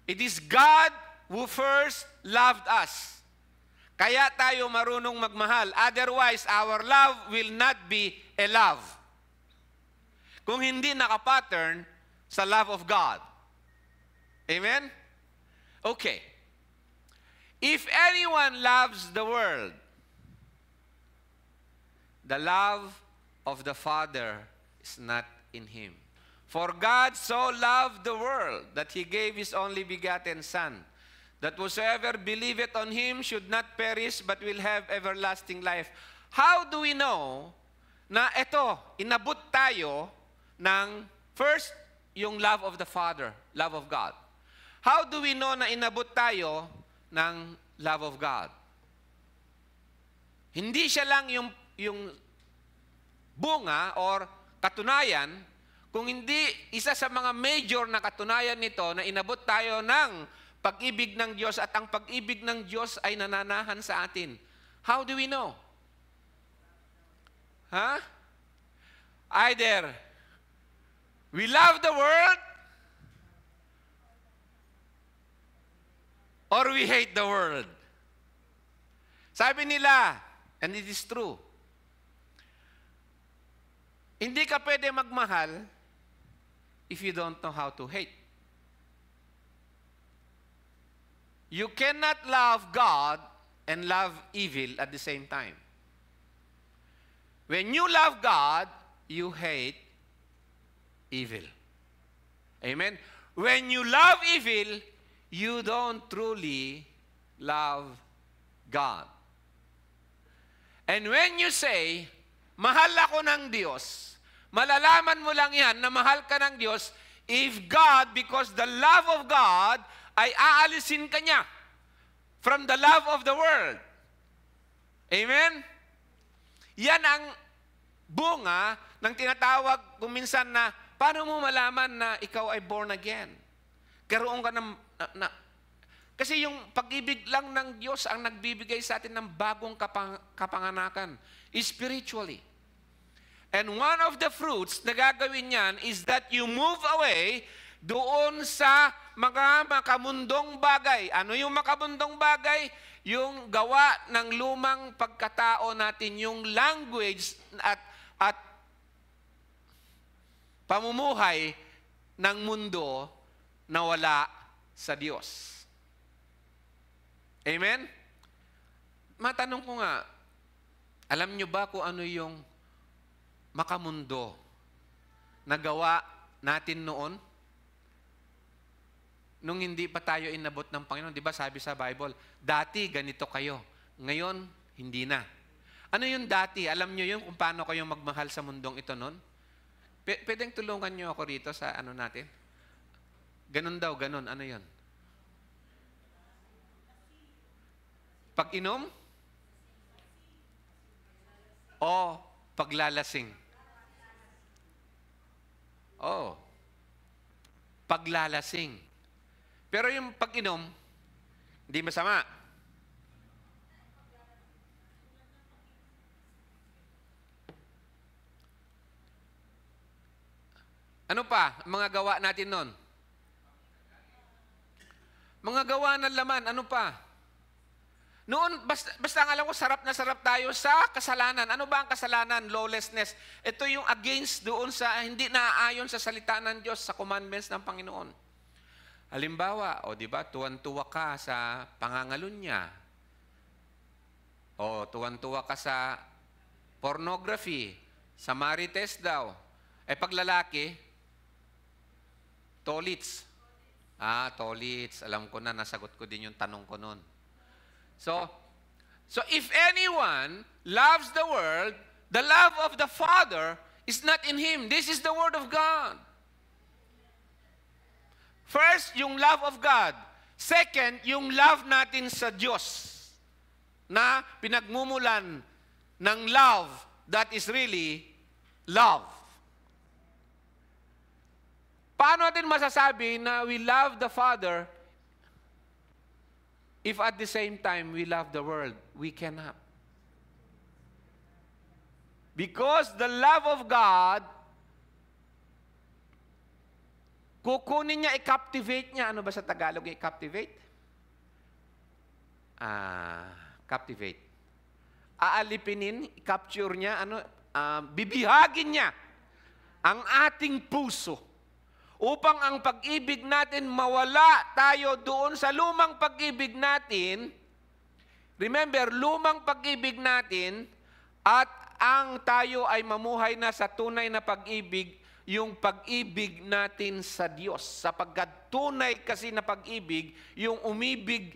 it is God who first loved us. Kaya tayo marunong magmahal. Otherwise, our love will not be a love. Kung hindi nakapattern, sa love of God. Amen? Okay. If anyone loves the world, the love of the Father is not in him. For God so loved the world that He gave His only begotten Son, that whosoever believeth on Him should not perish but will have everlasting life. How do we know na ito, inabot tayo ng first, yung love of the Father, love of God? How do we know na inabot tayo ng love of God? Hindi siya lang yung bunga or katunayan, kung hindi isa sa mga major na katunayan nito na inabot tayo ng pag-ibig ng Diyos at ang pag-ibig ng Diyos ay nananahan sa atin. How do we know? Either we love the world or we hate the world. Sabi nila, and it is true, hindi ka pwede magmahal if you don't know how to hate. You cannot love God and love evil at the same time. When you love God, you hate evil. Amen? When you love evil, you don't truly love God. And when you say, mahal ako ng Diyos, malalaman mo lang yan na mahal ka ng Diyos if God, because the love of God, ay aalisin ka niya from the love of the world. Amen? Yan ang bunga ng tinatawag kuminsan na, paano mo malaman na ikaw ay born again? Karoon ka kasi yung pag-ibig lang ng Diyos ang nagbibigay sa atin ng bagong kapanganakan, spiritually. And one of the fruits na gagawin niyan is that you move away doon sa mga makamundong bagay. Ano yung makamundong bagay? Yung gawa ng lumang pagkatao natin, yung language at pamumuhay ng mundo na wala sa Diyos. Amen? Matanong ko nga, alam nyo ba kung ano yung makamundo na gawa natin noon? Nung hindi pa tayo inabot ng Panginoon, di ba sabi sa Bible, dati ganito kayo, ngayon hindi na. Ano yung dati? Alam nyo yun kung paano kayo magmahal sa mundong ito noon? Pwedeng tulungan nyo ako rito sa ano natin? Ganun daw, ganun. Ano yun? Pag-inom? O paglalasing? Oh, paglalasing. Pero yung pag-inom, hindi masama. Ano pa? Mga gawa natin nun. Mga gawa ng laman, ano pa? Noon, basta ang alam ko, sarap na sarap tayo sa kasalanan. Ano ba ang kasalanan? Lawlessness. Ito yung against doon sa, hindi naaayon sa salita ng Diyos, sa commandments ng Panginoon. Halimbawa, di ba, tuwan-tuwa ka sa pangangalun niya. O tuwan-tuwa ka sa pornography, sa marites daw. Pag lalaki, tolits. Tolits. Alam ko na, nasagot ko din yung tanong ko noon. So if anyone loves the world, the love of the Father is not in him. This is the Word of God. First, yung love of God. Second, yung love natin sa Diyos na pinagmumulan ng love that is really love. Paano natin masasabi na we love the Father if at the same time we love the world? We cannot. Because the love of God, kukunin niya, i-captivate niya. Ano ba sa Tagalog i-captivate? Captivate. Aalipinin, i-capture niya, bibihagin niya ang ating puso upang ang pag-ibig natin mawala tayo doon sa lumang pag-ibig natin. Remember, lumang pag-ibig natin at ang tayo ay mamuhay na sa tunay na pag-ibig, yung pag-ibig natin sa Diyos. Sapagkat tunay kasi na pag-ibig, yung umibig,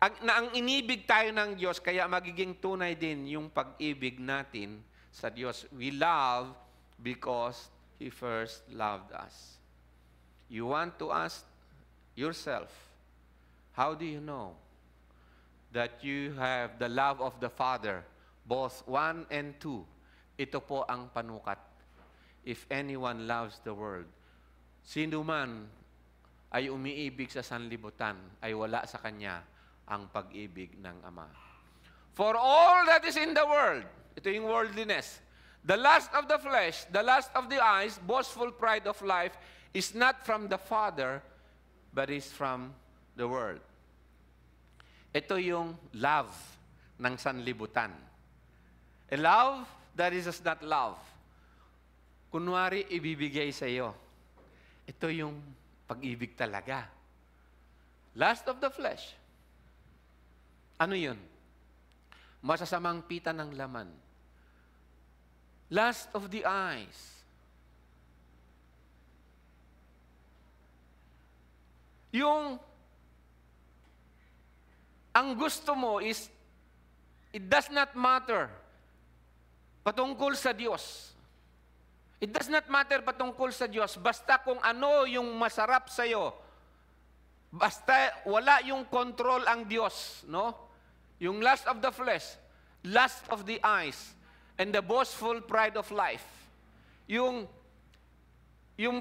ang inibig tayo ng Diyos, kaya magiging tunay din yung pag-ibig natin sa Diyos. We love because He first loved us. You want to ask yourself, how do you know that you have the love of the Father, both 1 and 2? Ito po ang panukat. If anyone loves the world, sino man ay umiibig sa sanlibutan, ay wala sa kanya ang pag-ibig ng Ama. For all that is in the world, ito yung worldliness, the lust of the flesh, the lust of the eyes, boastful pride of life, is not from the Father, but is from the world. Ito yung love ng sanlibutan. A love that is not love. Kunwari, ibibigay sa iyo. Ito yung pag-ibig talaga. Lust of the flesh. Ano yun? Masasamang pita ng laman. Lust of the eyes. Yung ang gusto mo is, it does not matter patungkol sa Diyos. It does not matter patungkol sa Diyos, basta kung ano yung masarap sa'yo. Basta wala yung control ang Diyos, no? Yung lust of the flesh, lust of the eyes, and the boastful pride of life. Yung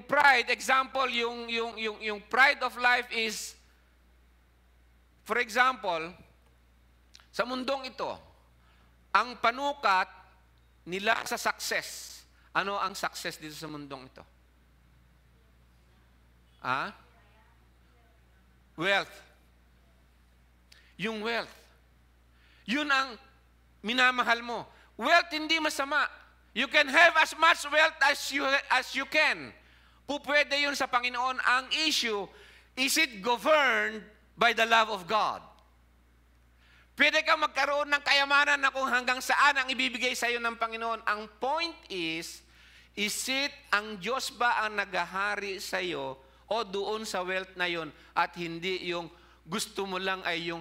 pride, example, yung pride of life is, for example, sa mundong ito, ang panukat nila sa success. Ano ang success dito sa mundong ito? Wealth. Yung wealth. Yun ang minamahal mo. Wealth hindi masama. You can have as much wealth as you can. Pupwede yun sa Panginoon. Ang issue, is it governed by the love of God? Pwede kang magkaroon ng kayamanan na kung hanggang saan ang ibibigay sa iyo ng Panginoon. Ang point is it ang Diyos ba ang naghahari sa iyo o doon sa wealth na yun at hindi yung gusto mo lang ay yung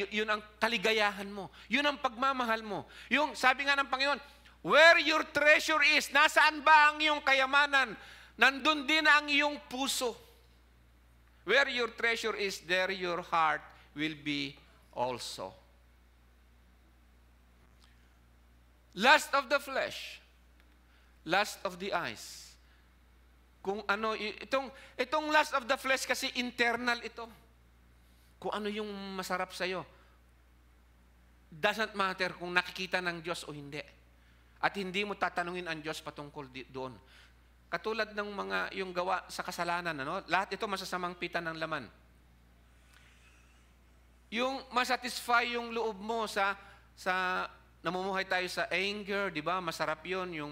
yun ang kaligayahan mo. Yun ang pagmamahal mo. Yung sabi nga ng Panginoon, where your treasure is, nasaan ba ang iyong kayamanan? Nandun din ang iyong puso. Where your treasure is, there your heart will be also. Lust of the flesh, lust of the eyes. Kung ano, itong lust of the flesh kasi internal ito. Kung ano yung masarap sa'yo. Doesn't matter kung nakikita ng Diyos o hindi. At hindi mo tatanungin ang Diyos patungkol doon. Katulad ng mga yung gawa sa kasalanan, ano? Lahat ito masasamang pita ng laman. Yung masatisfy yung loob mo sa namumuhay tayo sa anger, di ba? Masarap yun. Yung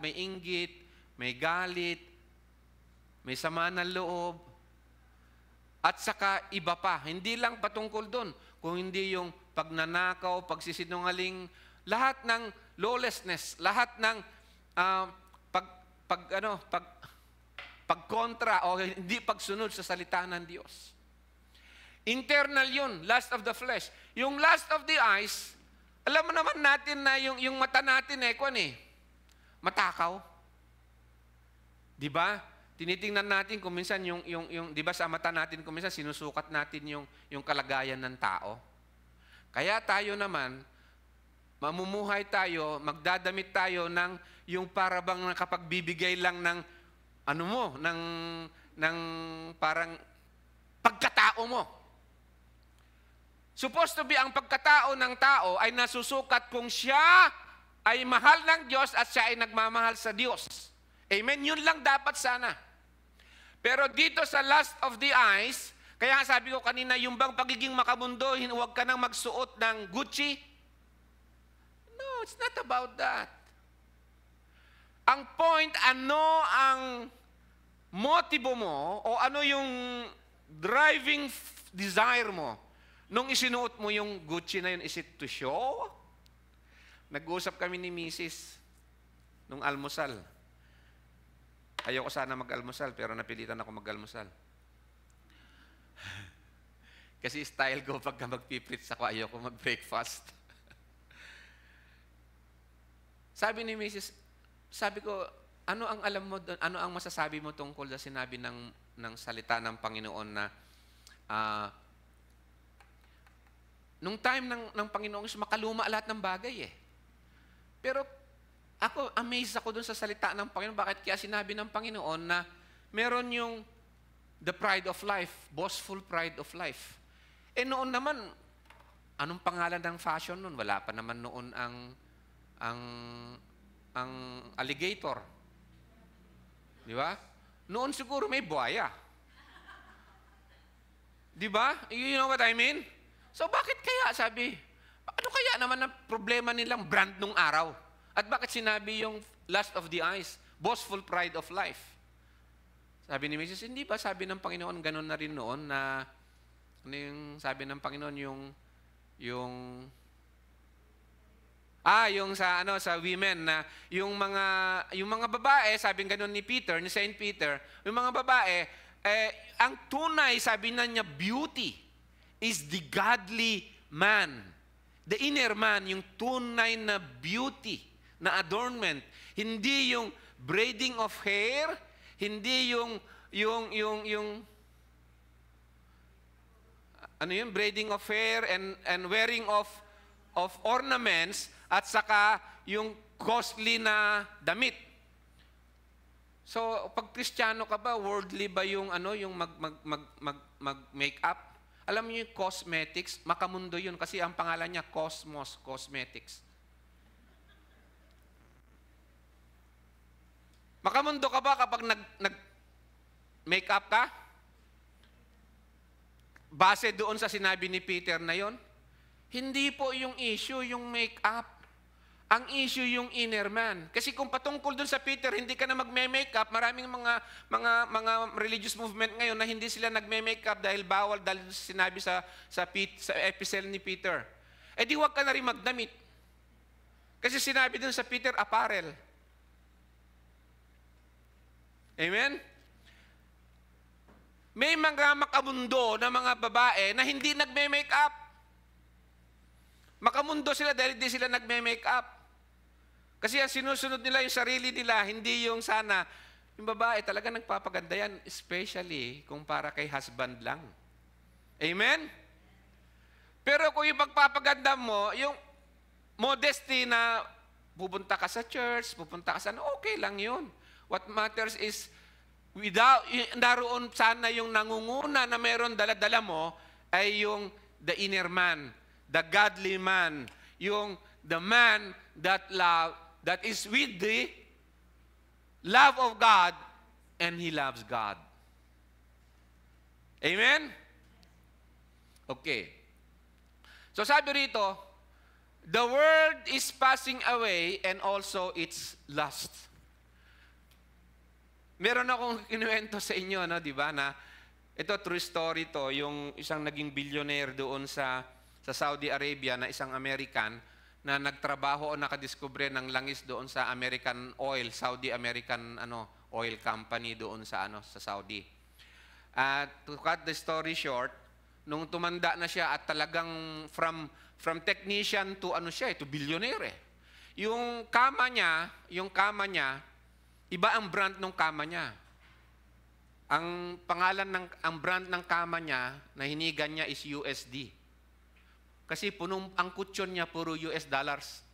may inggit, may galit, may sama ng loob. At saka iba pa, hindi lang patungkol doon, kung hindi yung pagnanakaw, pagsisinungaling, lahat ng lawlessness, lahat ng pagkontra o hindi pagsunod sa salita ng Diyos. Internal yun, lust of the flesh. Yung lust of the eyes, alam mo naman natin na yung mata natin matakaw. Di ba? Tinitingnan natin kung minsan yung di ba sa mata natin kung minsan sinusukat natin yung kalagayan ng tao. Kaya tayo naman, mamumuhay tayo, magdadamit tayo ng yung parabang nakapagbibigay lang ng ng parang pagkatao mo. Supposed to be ang pagkatao ng tao ay nasusukat kung siya ay mahal ng Diyos at siya ay nagmamahal sa Diyos. Amen? Yun lang dapat sana. Pero dito sa lust of the eyes, kaya sabi ko kanina, yung bang pagiging makamundo, huwag ka nang magsuot ng Gucci. No, it's not about that. Ang point, ano ang motibo mo o ano yung driving desire mo nung isinuot mo yung Gucci na yun? Is it to show? Nag-uusap kami ni Mrs. nung almusal. Ayoko sana mag-almusal, pero napilitan ako mag-almusal. Kasi style ko pagka magpiprits ako, ayoko mag-breakfast. Sabi ni Mrs., sabi ko, ano ang alam mo doon, ano ang masasabi mo tungkol sa sinabi ng salita ng Panginoon na nung time ng Panginoon is makaluma lahat ng bagay eh. Pero ako, amazed ako doon sa salita ng Panginoon. Bakit kaya sinabi ng Panginoon na meron yung the pride of life, boastful pride of life. Eh noon naman, anong pangalan ng fashion noon? Wala pa naman noon ang alligator. Di ba? Noon siguro may buhaya. Di ba? You know what I mean? So bakit kaya sabi, ano kaya naman ang problema nilang brand nung araw? At bakit sinabi yung lust of the eyes, boastful pride of life? Sabi ni Mrs., hindi ba sabi ng Panginoon, ganun na rin noon na, ano yung sabi ng Panginoon, yung sa women na yung mga babae, sabi ganun ni Peter, ni Saint Peter, yung mga babae, ang tunay, sabi na niya, beauty is the godly man. The inner man, yung tunay na beauty, na adornment. Hindi yung braiding of hair, hindi yung braiding of hair and wearing of ornaments at saka yung costly na damit. So, pag Kristiyano ka ba, worldly ba yung mag-makeup? Alam niyo yung cosmetics, makamundo yun kasi ang pangalan niya Cosmos Cosmetics. Makamundo ka ba kapag nag-makeup ka? Base doon sa sinabi ni Peter na yon? Hindi po yung issue, yung makeup. Ang issue yung inner man. Kasi kung patungkol doon sa Peter, hindi ka na magme-makeup, maraming mga religious movement ngayon na hindi sila nagme-makeup dahil bawal, dahil sinabi sa epistle ni Peter. Eh di wag ka na rin magdamit. Kasi sinabi doon sa Peter, apparel. Amen? May mga makamundo na mga babae na hindi nagme-makeup. Makamundo sila dahil hindi sila nagme-makeup. Kasi ang sinusunod nila yung sarili nila, hindi yung sana. Yung babae talaga nagpapaganda yan, especially kung para kay husband lang. Amen? Pero kung yung pagpapaganda mo, yung modesty na pupunta ka sa church, pupunta ka sa okay lang yun. What matters is, naroon sana yung nangunguna na meron dala-dala mo, ay yung the inner man, the godly man, yung the man that is with the love of God, and he loves God. Amen? Okay. So sabi rito, the world is passing away and also its lust. Meron akong kinuwento sa inyo, no, di ba, na ito true story to, yung isang naging billionaire doon sa Saudi Arabia na isang American na nagtrabaho o nakadiskubre ng langis doon sa American Oil, Saudi American oil company doon sa Saudi. To cut the story short, nung tumanda na siya at talagang from technician to to billionaire eh. Yung kama niya, iba ang brand ng kama niya. Ang brand ng kama niya na hinigan niya is USD. Kasi ang kutsyon niya puro US dollars.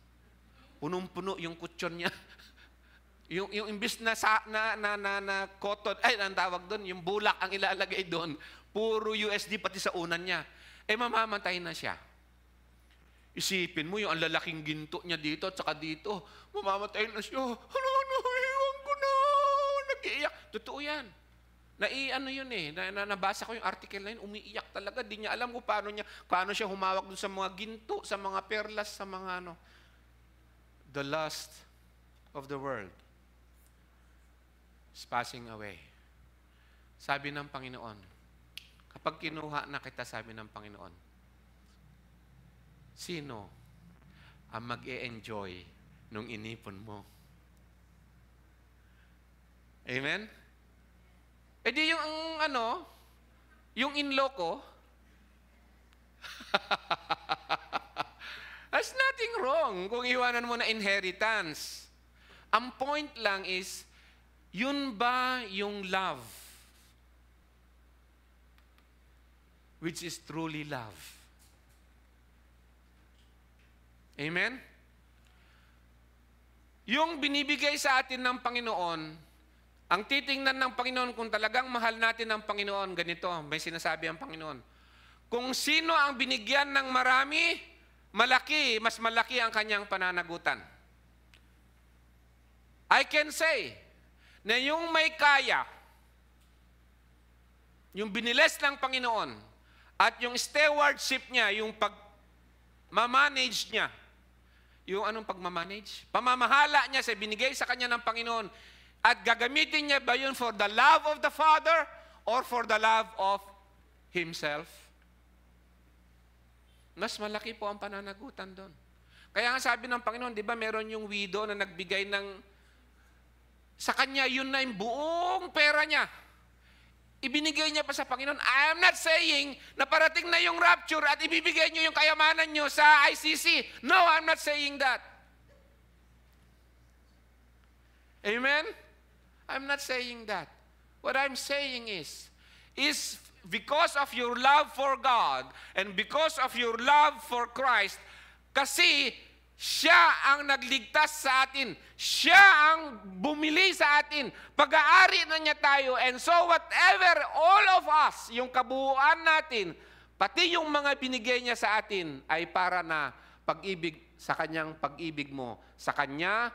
Punong-puno yung kutsyon niya. yung imbis na cotton, ang tawag doon, yung bulak ang ilalagay doon, puro USD pati sa unan niya. Mamamatay na siya. Isipin mo yung ang lalaking ginto niya dito at saka dito, mamamatay na siya. Iwan ko na. Nag-iiyak. Totoo yan. Nabasa ko yung article na yun, umiiyak talaga. Di niya alam kung paano siya humawak doon sa mga ginto, sa mga perlas, sa mga The lust of the world is passing away. Sabi ng Panginoon, kapag kinuha na kita, sabi ng Panginoon, sino ang mag-e-enjoy nung inipon mo? Amen? E di yung yung in-law ko, there's nothing wrong kung iwanan mo na inheritance. Ang point lang is, yun ba yung love? Which is truly love. Amen? Yung binibigay sa atin ng Panginoon, ang titingnan ng Panginoon kung talagang mahal natin ang Panginoon, ganito, may sinasabi ang Panginoon. Kung sino ang binigyan ng marami, malaki, mas malaki ang kanyang pananagutan. I can say na yung may kaya, yung biniles ng Panginoon, at yung stewardship niya, yung pag-manage niya, yung anong pag-manage? Pamamahala niya sa binigay sa kanya ng Panginoon, at gagamitin niya ba yun for the love of the Father or for the love of Himself? Mas malaki po ang pananagutan doon. Kaya nga sabi ng Panginoon, di ba meron yung widow na nagbigay sa kanya, yun na yung buong pera niya. Ibinigay niya pa sa Panginoon. I am not saying na parating na yung rapture at ibibigay niyo yung kayamanan niyo sa ICC. No, I'm not saying that. Amen? I'm not saying that. What I'm saying is because of your love for God and because of your love for Christ, kasi siya ang nagligtas sa atin. Siya ang bumili sa atin. Pag-aari na niya tayo. And so whatever, all of us, yung kabuuan natin, pati yung mga binigay niya sa atin, ay para na pag-ibig sa kanyang pag-ibig mo, sa kanya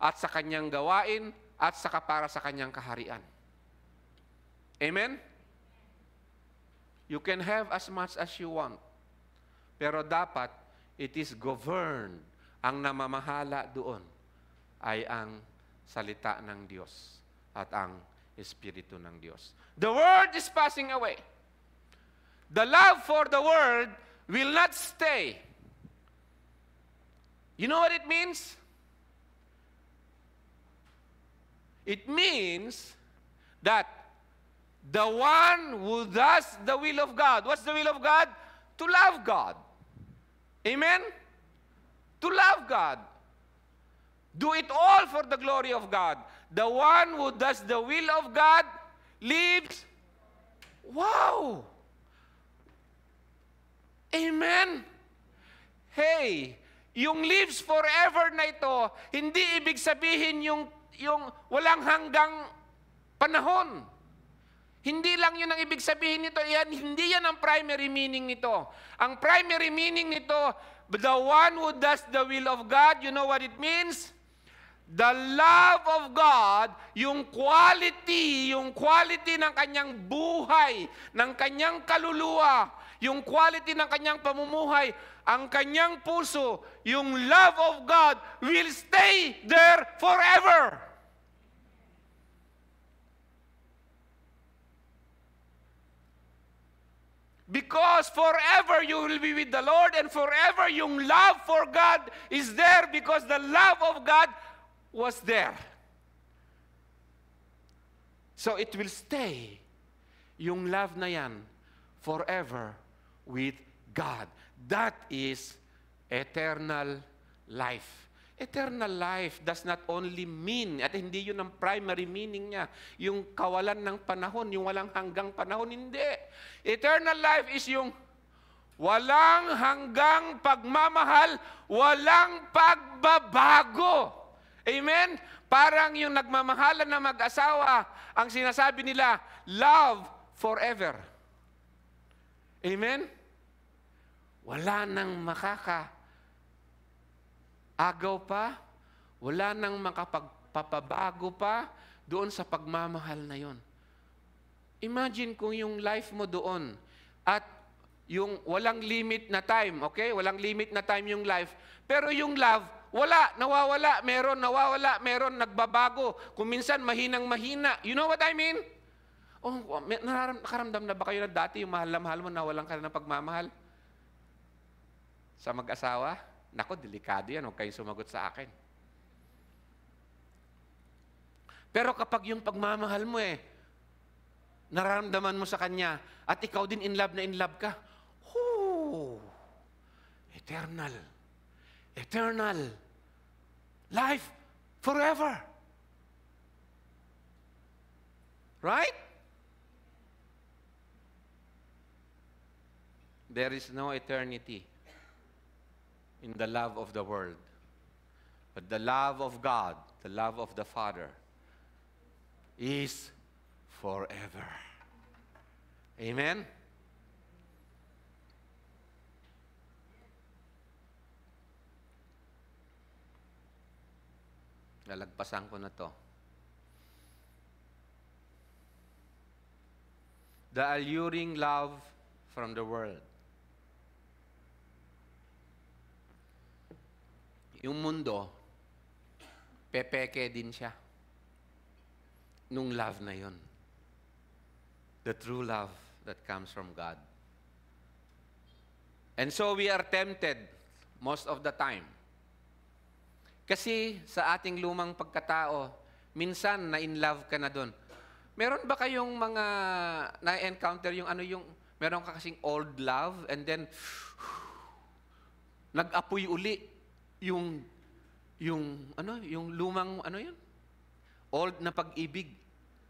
at sa kanyang gawain at saka para sa kanyang kaharian. Amen? You can have as much as you want. Pero dapat, it is governed. Ang namamahala doon ay ang salita ng Diyos at ang Espiritu ng Diyos. The world is passing away. The love for the world will not stay. You know what it means? It means that the one who does the will of God, what's the will of God? To love God. Amen? To love God. Do it all for the glory of God. The one who does the will of God lives. Wow! Amen? Hey, yung lives forever na ito, hindi ibig sabihin yung walang hanggang panahon. Hindi lang yun ang ibig sabihin nito. Hindi yan ang primary meaning nito. Ang primary meaning nito, the one who does the will of God, you know what it means? The love of God, yung quality ng kanyang buhay, ng kanyang kaluluwa, yung quality ng kanyang pamumuhay, ang kanyang puso, yung love of God will stay there forever. Because forever you will be with the Lord and forever yung love for God is there because the love of God was there. So it will stay, yung love na yan, forever with God. That is eternal life. Eternal life does not only mean, at hindi yun ang primary meaning niya, yung kawalan ng panahon, yung walang hanggang panahon, hindi. Eternal life is yung walang hanggang pagmamahal, walang pagbabago. Amen? Parang yung nagmamahalan na mag-asawa, ang sinasabi nila, love forever. Amen? Wala nang agaw pa, wala nang makapagpapabago pa doon sa pagmamahal na yon. Imagine kung yung life mo doon at yung walang limit na time, okay? Walang limit na time yung life. Pero yung love, wala, nawawala, meron, nawawala, meron, nagbabago. Kung minsan mahinang-mahina. You know what I mean? Oh, nakaramdam na ba kayo na dati yung mahal na mahal mo, nawalan ka na ng pagmamahal? Sa mag-asawa? Nako, delikado yan. Huwag kayong sumagot sa akin. Pero kapag yung pagmamahal mo nararamdaman mo sa kanya, at ikaw din in love ka, eternal. Eternal. Life forever. Right? There is no eternity in the love of the world. But the love of God, the love of the Father, is forever. Amen? Lalagpasan ko na to. The alluring love from the world. Yung mundo, pepeke din siya. Nung love na yun. The true love that comes from God. And so we are tempted most of the time. Kasi sa ating lumang pagkatao, minsan na-in-love ka na doon. Meron ba kayong mga na-encounter yung meron ka kasing old love and then nag-apoy uli yung lumang old na pag-ibig.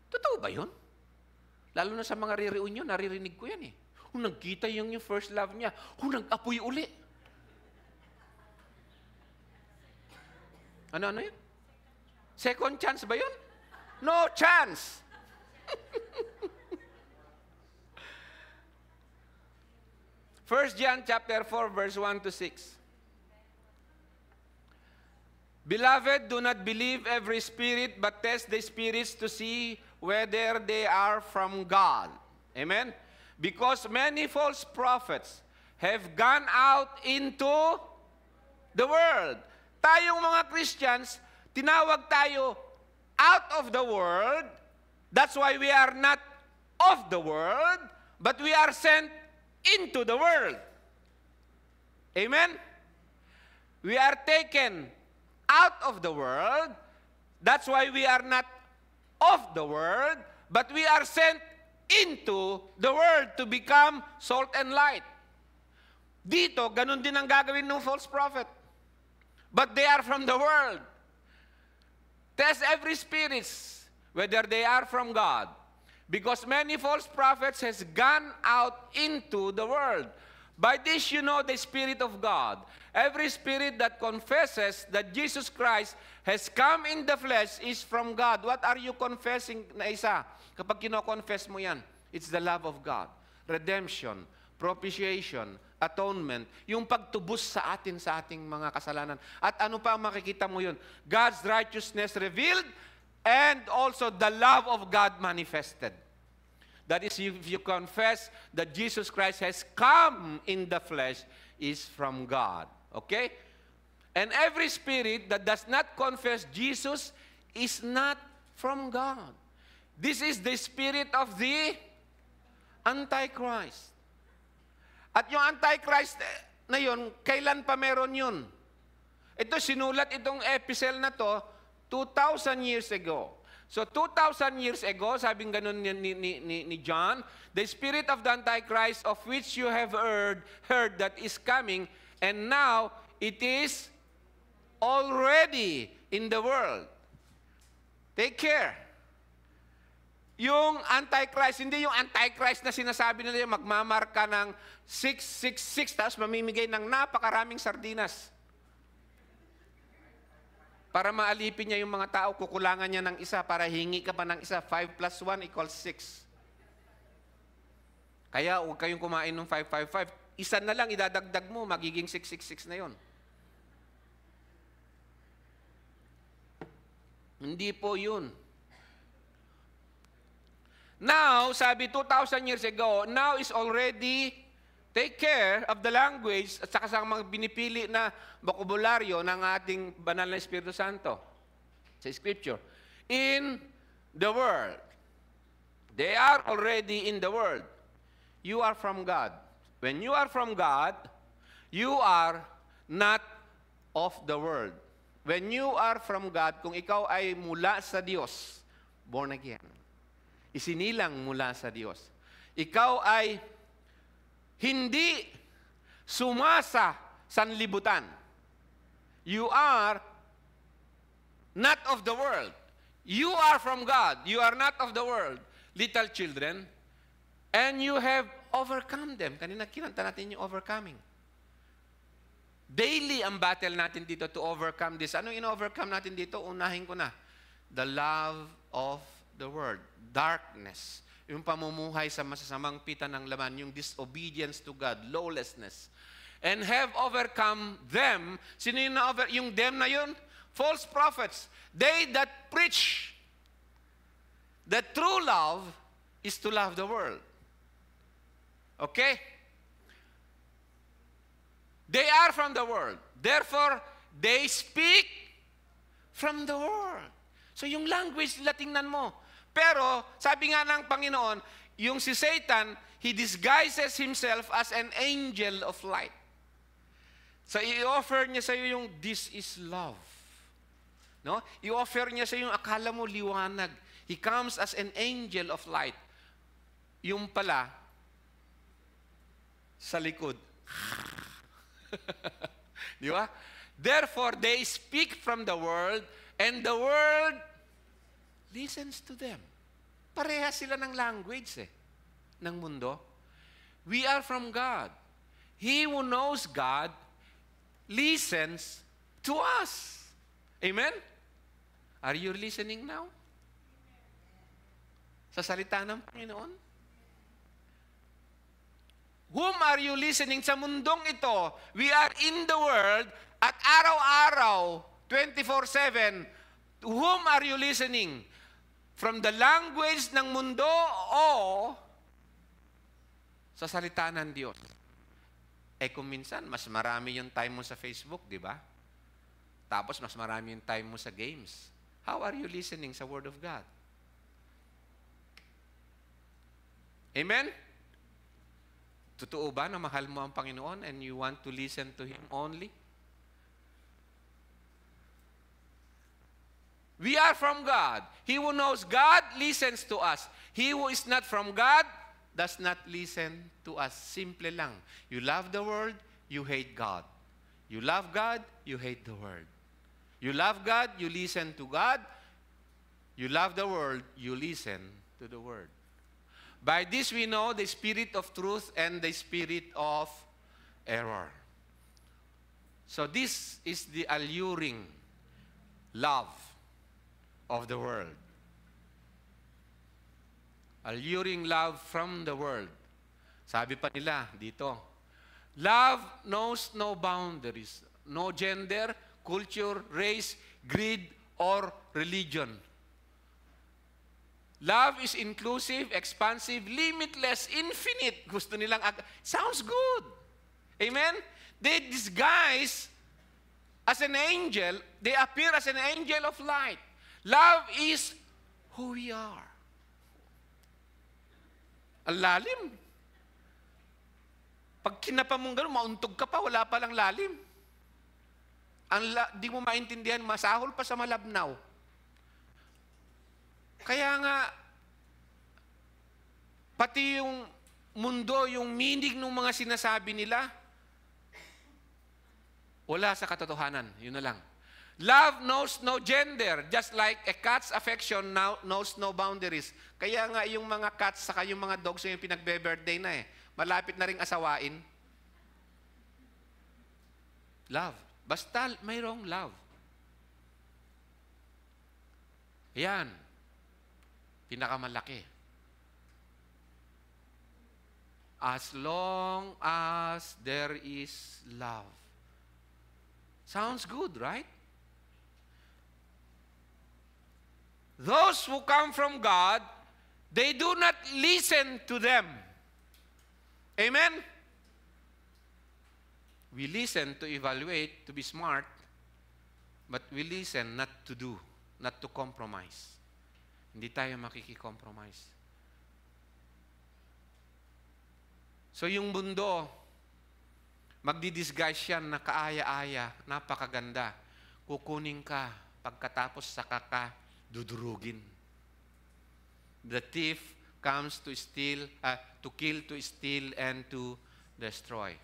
Totoo ba yun? Lalo na sa mga re-reunion, naririnig ko yan nagkita yung first love niya, nag-apoy uli. Ano yun? Second chance ba yun? No chance! First John chapter 4, verse 1 to 6. Beloved, do not believe every spirit, but test the spirits to see whether they are from God. Amen? Because many false prophets have gone out into the world. Tayong mga Christians, tinawag tayo out of the world. That's why we are not of the world, but we are sent into the world. Amen? We are taken out of the world. That's why we are not of the world, but we are sent into the world to become salt and light. Dito, ganun din ang gagawin ng false prophet. But they are from the world. Test every spirit, whether they are from God. Because many false prophets has gone out into the world. By this you know the Spirit of God. Every spirit that confesses that Jesus Christ has come in the flesh is from God. What are you confessing na isa? Kapag kino-confess mo yan, it's the love of God. Redemption, propitiation, atonement, yung pagtubos sa atin sa ating mga kasalanan. At ano pa makikita mo yun? God's righteousness revealed and also the love of God manifested. That is, if you confess that Jesus Christ has come in the flesh, is from God. Okay? And every spirit that does not confess Jesus is not from God. This is the spirit of the Antichrist. At yung Antichrist na yun, kailan pa meron yun? Ito, sinulat itong epistle na to 2,000 years ago. So 2,000 years ago, sabing ganun ni John, the spirit of the Antichrist of which you have heard that is coming, and now it is already in the world. Take care. Yung Antichrist, hindi yung Antichrist na sinasabi nila yung magmamarka ng 666, tapos mamimigay ng napakaraming sardinas. Para maalipin niya yung mga tao, kukulangan niya ng isa para hingi ka pa ng isa. 5 plus 1 equals 6. Kaya huwag kayong kumain ng 555. Isa na lang idadagdag mo, magiging 666 na yon. Hindi po yun. Now, sabi 2,000 years ago, now is already take care of the language at saka sa mga binipili na bokabularyo ng ating banal na Espiritu Santo sa Scripture. In the world. They are already in the world. You are from God. When you are from God, you are not of the world. When you are from God, kung ikaw ay mula sa Diyos, born again, isinilang mula sa Diyos, ikaw ay hindi sumasa sanlibutan. You are not of the world. You are from God. You are not of the world. Little children, and you have overcome them. Kanina kinanta natin yung overcoming. Daily ang battle natin dito to overcome this. Anong in-overcome natin dito? Unahin ko na. The love of the world. Darkness. Yung pamumuhay sa masasamang pita ng laman. Yung disobedience to God. Lawlessness. And have overcome them. Sino yung yung them na yun? False prophets. They that preach the true love is to love the world. Okay? They are from the world. Therefore, they speak from the world. So yung language nila tingnan mo. Pero, sabi nga ng Panginoon, yung si Satan, he disguises himself as an angel of light. So i-offer niya sa iyo yung this is love. No? I-offer niya sa iyo yung akala mo liwanag. He comes as an angel of light. Yung pala, sa likod. Di ba? Therefore, they speak from the world, and the world listens to them. Pareha sila ng language ng mundo. We are from God. He who knows God listens to us. Amen? Are you listening now? Sa salita ng Panginoon? Whom are you listening? Sa mundong ito, we are in the world at araw-araw, 24/7. Whom are you listening? From the language ng mundo o sa salita ng Diyos? Eh kung minsan, mas marami yung time mo sa Facebook, di ba? Tapos mas marami yung time mo sa games. How are you listening sa Word of God? Amen? Totoo ba na mahal mo ang Panginoon and you want to listen to Him only? We are from God. He who knows God listens to us. He who is not from God does not listen to us. Simple lang. You love the world, you hate God. You love God, you hate the world. You love God, you listen to God. You love the world, you listen to the Word. By this we know the spirit of truth and the spirit of error. So this is the alluring love of the world. Alluring love from the world. Sabi pa nila dito, love knows no boundaries, no gender, culture, race, greed, or religion. Love is inclusive, expansive, limitless, infinite. Gusto nilang, sounds good. Amen? They disguise as an angel. They appear as an angel of light. Love is who we are. Ang lalim. Pag kinapa mong gano'n, mauntog ka pa, wala pa lang lalim. Di mo maintindihan, masahol pa sa malabnaw. Kaya nga, pati yung mundo, yung meaning ng mga sinasabi nila, wala sa katotohanan. Yun na lang. Love knows no gender, just like a cat's affection knows no boundaries. Kaya nga yung mga cats saka yung mga dogs yung pinagbe-birthday na malapit na ring asawain. Love. Basta mayroong love. Yan. Pinakamalaki. As long as there is love. Sounds good, right? Those who come from God, they do not listen to them. Amen? We listen to evaluate, to be smart, but we listen not to do, not to compromise. Hindi tayo makiki-compromise. So yung mundo, magdi-disguise yan na kaaya-aya, napakaganda. Kukunin ka, pagkatapos saka ka dudurugin. The thief comes to steal, to kill, to steal, and to destroy.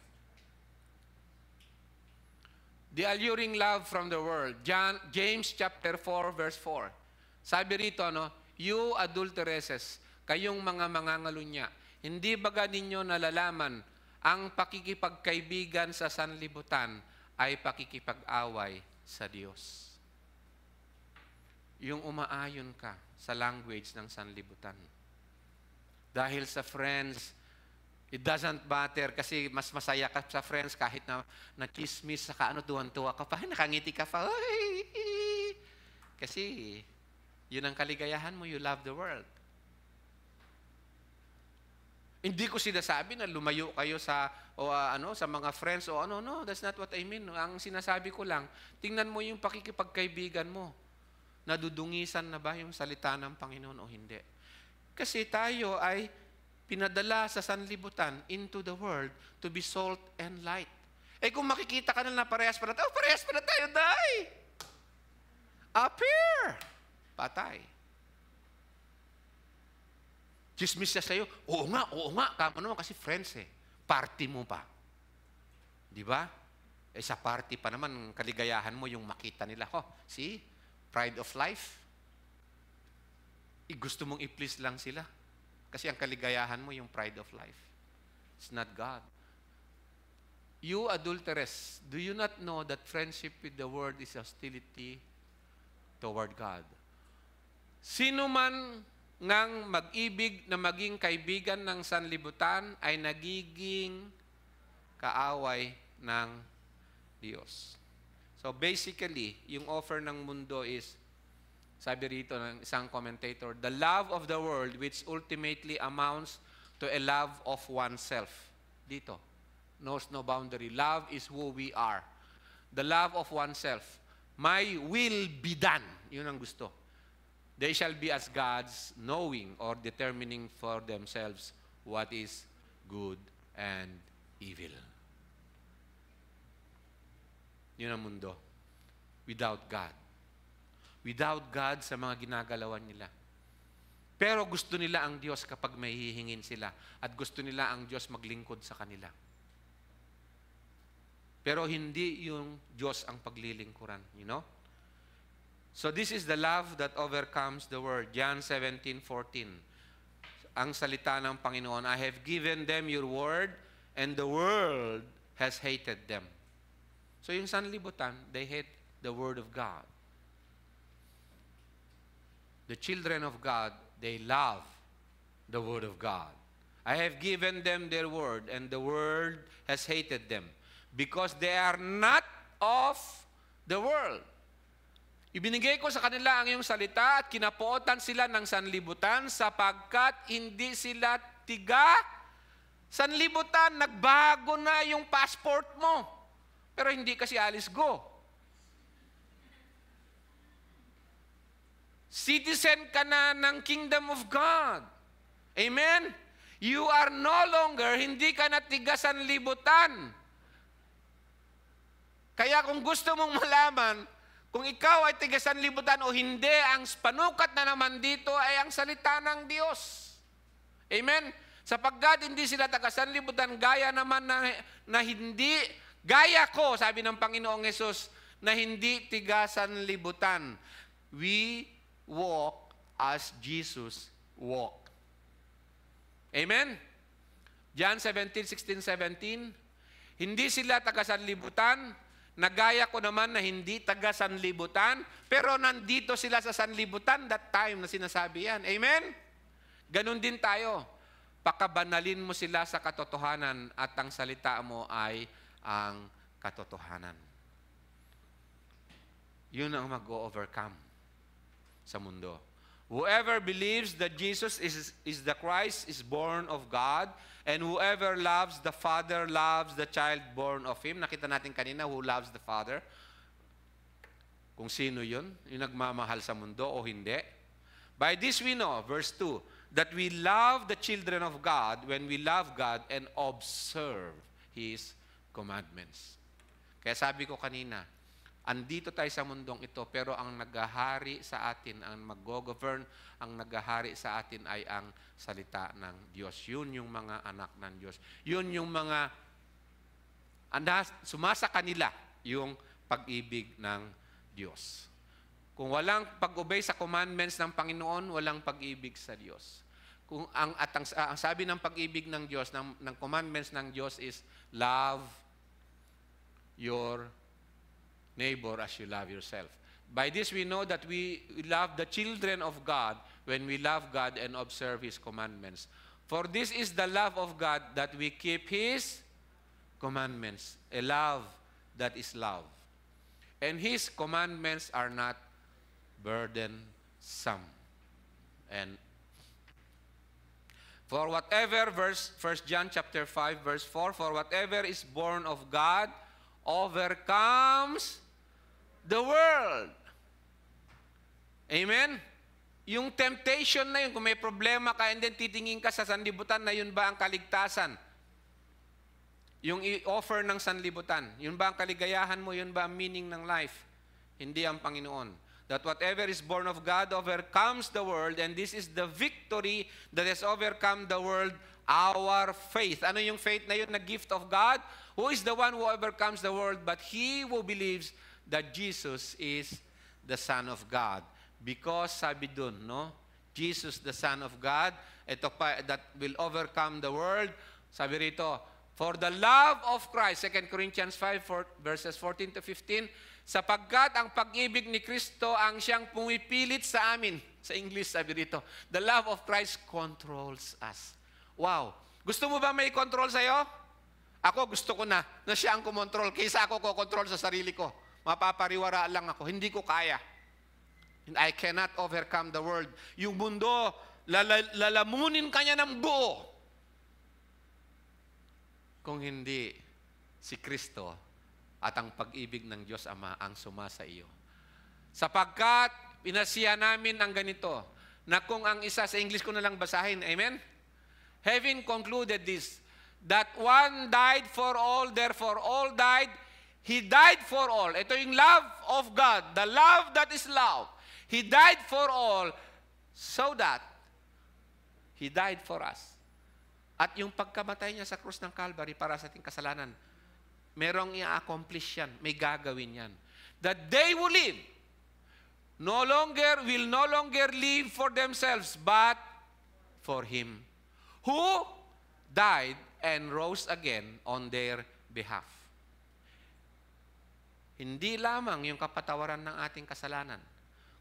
The alluring love from the world. James chapter 4, verse 4. Sabi rito, you adulteresses, kayong mga mangangalunya, hindi baga ninyo nalalaman ang pakikipagkaibigan sa sanlibutan ay pakikipag-away sa Diyos. Yung umaayon ka sa language ng sanlibutan. Dahil sa friends, it doesn't matter kasi mas masaya ka sa friends kahit na chismis, saka tuwan-tuwa ka pa, nakangiti ka pa. Kasi yun ang kaligayahan mo, you love the world. Hindi ko sinasabi na lumayo kayo sa sa mga friends no, that's not what I mean. Ang sinasabi ko lang, tingnan mo yung pakikipagkaibigan mo. Nadudungisan na ba yung salita ng Panginoon o hindi? Kasi tayo ay pinadala sa sanlibutan into the world to be salt and light. Kung makikita ka na parehas pa na tayo, die! Appear! Patay. Chismis siya sa'yo, oo nga, kama naman kasi friends party mo pa. Di ba? Sa party pa naman, kaligayahan mo yung makita nila. See? Pride of life. Gusto mong i-please lang sila. Kasi ang kaligayahan mo yung pride of life. It's not God. You adulteress, do you not know that friendship with the world is hostility toward God? Sino man ngang mag-ibig na maging kaibigan ng sanlibutan ay nagiging kaaway ng Diyos. So basically, yung offer ng mundo is, sabi rito ng isang commentator, the love of the world which ultimately amounts to a love of oneself. Dito, knows no boundary. Love is who we are. The love of oneself. My will be done. Yun ang gusto. They shall be as gods, knowing or determining for themselves what is good and evil. Yun ang mundo. Without God. Without God sa mga ginagalawan nila. Pero gusto nila ang Diyos kapag may hihingin sila. At gusto nila ang Diyos maglingkod sa kanila. Pero hindi yung Diyos ang paglilingkuran. You know? So this is the love that overcomes the world. John 17:14. Ang salita ng Panginoon, I have given them your word, and the world has hated them. So yung sanlibutan, they hate the word of God. The children of God, they love the word of God. I have given them their word, and the world has hated them, because they are not of the world. Ibinigay ko sa kanila ang iyong salita at kinapootan sila ng sanlibutan sapagkat hindi sila tiga sanlibutan. Nagbago na yung passport mo. Pero hindi kasi alis go. Citizen ka na ng kingdom of God. Amen? You are no longer, hindi ka na tiga sanlibutan. Kaya kung gusto mong malaman, kung ikaw ay tiga sanlibutan o hindi, ang panukat na naman dito ay ang salita ng Diyos. Amen? Sapagkat hindi sila taga sanlibutan, gaya naman na hindi, gaya ko, sabi ng Panginoong Hesus, na hindi tiga sanlibutan. We walk as Jesus walked. Amen? John 17:16, 17. Hindi sila taga sanlibutan, nagaya ko naman na hindi taga sanlibutan, pero nandito sila sa sanlibutan that time na sinasabi yan. Amen? Ganon din tayo. Pakabanalin mo sila sa katotohanan at ang salita mo ay ang katotohanan. Yun ang mag-overcome sa mundo. Whoever believes that Jesus is the Christ is born of God, and whoever loves the Father loves the child born of Him. Nakita natin kanina, who loves the Father? Kung sino yun, yung nagmamahal sa mundo o hindi. By this we know, verse 2, that we love the children of God when we love God and observe His commandments. Kaya sabi ko kanina, andito tayo sa mundong ito, pero ang naghahari sa atin, ang mag-govern, ang naghahari sa atin ay ang salita ng Diyos. Yun yung mga anak ng Diyos. Yun yung mga sumasa kanila yung pag-ibig ng Diyos. Kung walang pag-obey sa commandments ng Panginoon, walang pag-ibig sa Diyos. Kung ang sabi ng pag-ibig ng Diyos, ng commandments ng Diyos is love your neighbor as you love yourself. By this we know that we love the children of God when we love God and observe His commandments. For this is the love of God, that we keep His commandments. A love that is love. And His commandments are not burdensome. And for whatever, 1 John chapter 5, verse 4, for whatever is born of God overcomes the world. Amen? Yung temptation na yun, kung may problema ka and then titingin ka sa sanlibutan na yun ba ang kaligtasan? Yung i-offer ng sanlibutan, yun ba ang kaligayahan mo? Yun ba ang meaning ng life? Hindi ang Panginoon. That whatever is born of God overcomes the world, and this is the victory that has overcome the world, our faith. Ano yung faith na yun na gift of God? Who is the one who overcomes the world? But he who believes that Jesus is the Son of God. Because sabi dun, no? Jesus, the Son of God, ito pa, that will overcome the world. Sabi rito, for the love of Christ, 2 Corinthians 5, verses 14 to 15, sapagkat ang pag-ibig ni Kristo ang siyang pumipilit sa amin. Sa English, sabi rito, the love of Christ controls us. Wow! Gusto mo ba may control sa'yo? Ako gusto ko na siya ang kumontrol kaysa ako kukontrol sa sarili ko. Mapapariwara lang ako. Hindi ko kaya. And I cannot overcome the world. Yung mundo, lalamunin kanya ng buo. Kung hindi si Kristo at ang pag-ibig ng Diyos Ama ang sumasa iyo. Sapagkat pinasiya namin ang ganito, na kung ang isa, sa English ko na lang basahin, amen? Having concluded this, that one died for all, therefore all died, He died for all. Ito yung love of God, the love that is love. He died for all, so that He died for us. At yung pagkamatay niya sa krus ng Calvary para sa ating kasalanan, merong i-accomplish yan, may gagawin yan. That they will live, will no longer live for themselves, but for Him, who died and rose again on their behalf. Hindi lamang yung kapatawaran ng ating kasalanan,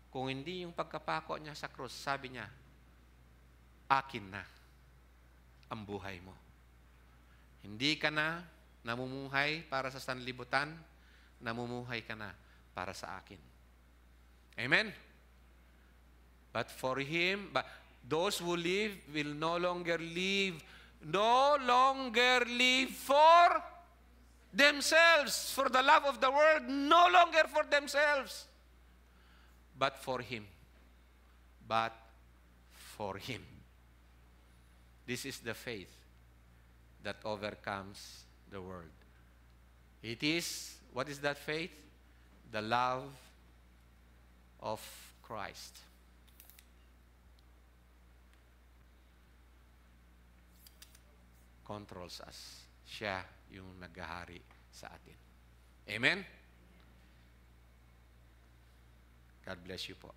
kung hindi yung pagkapako niya sa krus, sabi niya, akin na ang buhay mo. Hindi ka na namumuhay para sa sanlibutan, namumuhay ka na para sa akin. Amen? But for Him, those who live will no longer live for themselves, for the love of the world, no longer for themselves, but for Him. But for Him. This is the faith that overcomes the world. It is, what is that faith? The love of Christ. Controls us. Siya yung naghahari sa atin. Amen? God bless you po.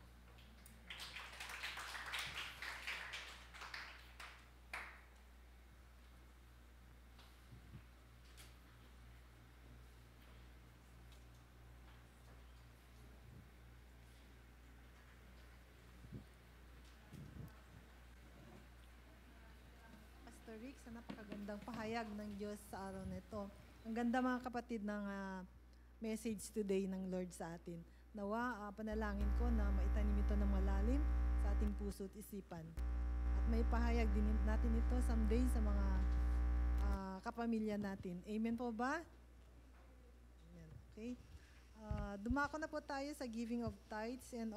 Pastor Rick, sa napakagandang pahayag ng Diyos sa araw nito. Ang ganda mga kapatid ng message today ng Lord sa atin. Nawa, panalangin ko na maitanim ito ng malalim sa ating puso at isipan. At may pahayag din natin ito someday sa mga kapamilya natin. Amen po ba? Amen. Okay. Dumako na po tayo sa giving of tithes and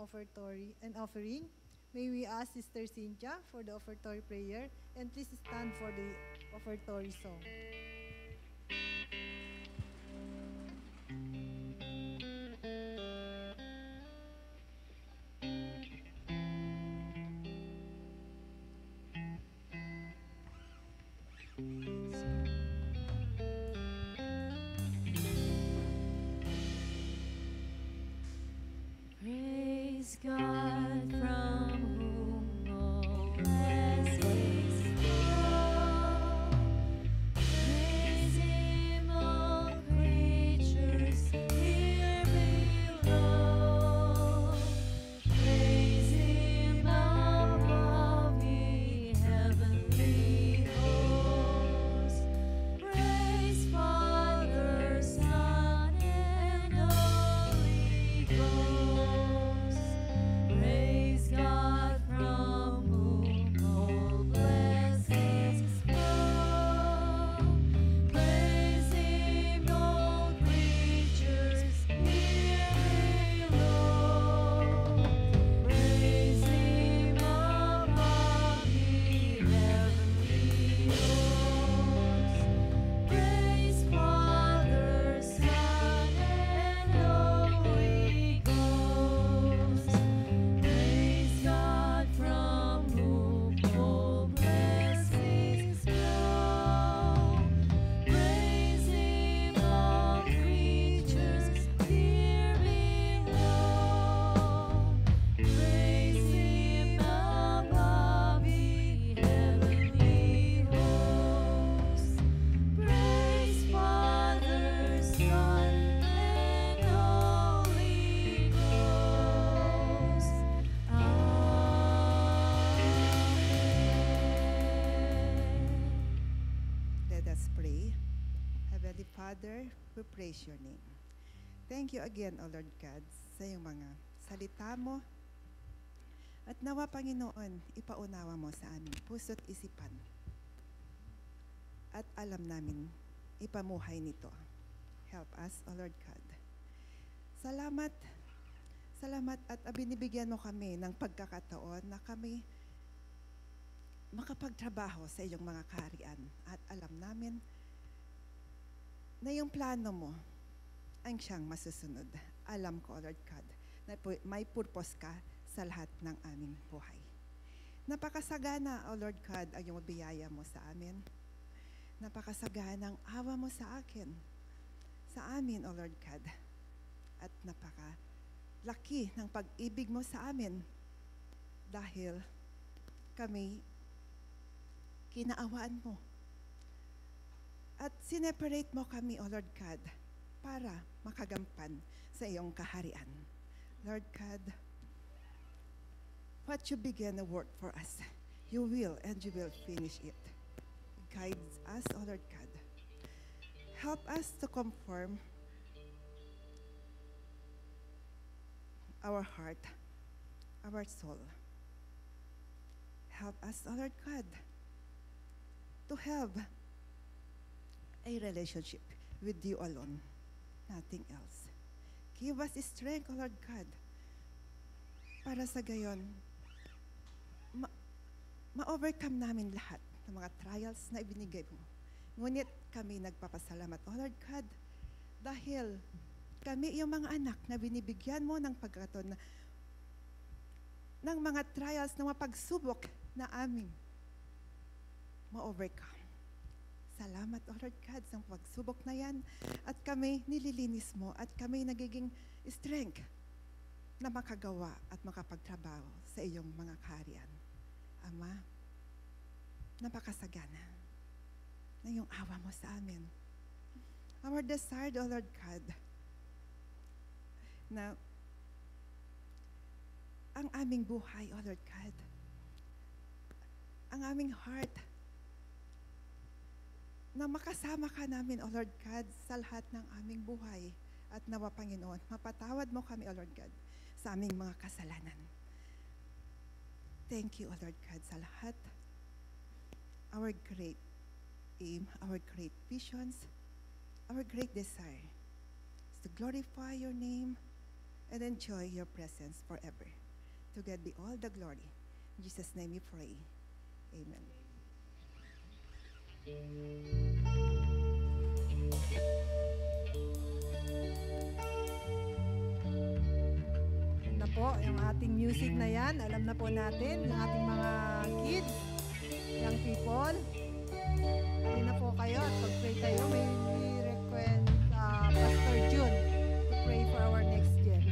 offering. May we ask Sister Cynthia for the offertory prayer, and please stand for the offertory song. Praise God from whom all blessings flow. Praise Him, all creatures here below. Praise Him above, ye heavenly hosts. Praise Father, Son, and Holy Ghost. Praise God from whom all blessings flow. Praise Him, all creatures here below. Praise Him above, ye heavenly hosts. Praise Father, Son, and Holy Ghost. Praise God from whom all blessings flow. Praise Him, all creatures here below. Praise Him above, ye heavenly hosts. Praise Father, Son, and Holy Ghost. Amen. Let us pray. Heavenly Father, we praise your name. Thank you again, O Lord God, sa iyong mga salita mo. At nawa, Panginoon, ipaunawa mo sa aming puso't isipan. At alam namin, ipamuhay nito. Help us, O Lord God. Salamat, salamat at binibigyan mo kami ng pagkakataon na kami makapagtrabaho sa iyong mga kaharian. At alam namin na yung plano mo ang siyang masusunod. Alam ko, O Lord God, na may purpose ka sa lahat ng aming buhay. Napakasagana, O Lord God, ang iyong biyaya mo sa amin. Napakasagana ang awa mo sa akin, sa amin, O Lord God. At napakalaki ng pag-ibig mo sa amin dahil kami kinaawaan mo. At sineparate mo kami, O Lord God, para makagampan sa iyong kaharian. Lord God, what you began a work for us, you will and you will finish it. Guide us, O Lord God. Help us to conform our heart, our soul. Help us, O Lord God, to have a relationship with you alone, nothing else. Give us strength, O Lord God, para sa gayon, ma-overcome namin lahat ng mga trials na ibinigay mo. Ngunit kami nagpapasalamat, O Lord God, dahil kami yung mga anak na binibigyan mo ng pagkakataon ng mga trials, ng mga pagsubok na aming ma-overcome. Salamat, O Lord God, sa pagsubok na yan. At kami nililinis mo at kami nagiging strength na makagawa at makapagtrabaho sa iyong mga kaharian. Ama, napakasagana na yung awa mo sa amin. Our desire, O Lord God, na ang aming buhay, O Lord God, ang aming heart, na makasama ka namin, O Lord God, sa lahat ng aming buhay. At nawa, Panginoon, mapatawad mo kami, O Lord God, sa aming mga kasalanan. Thank you, O Lord God, sa lahat. Our great aim, our great visions, our great desire is to glorify your name and enjoy your presence forever. To God be all the glory In Jesus' name we pray. Amen. Yun na po, yung ating music na yan, alam na po natin, yung ating mga kids, young people. Hindi na po kayo at pag-pray kayo, may request Pastor June to pray for our next gen.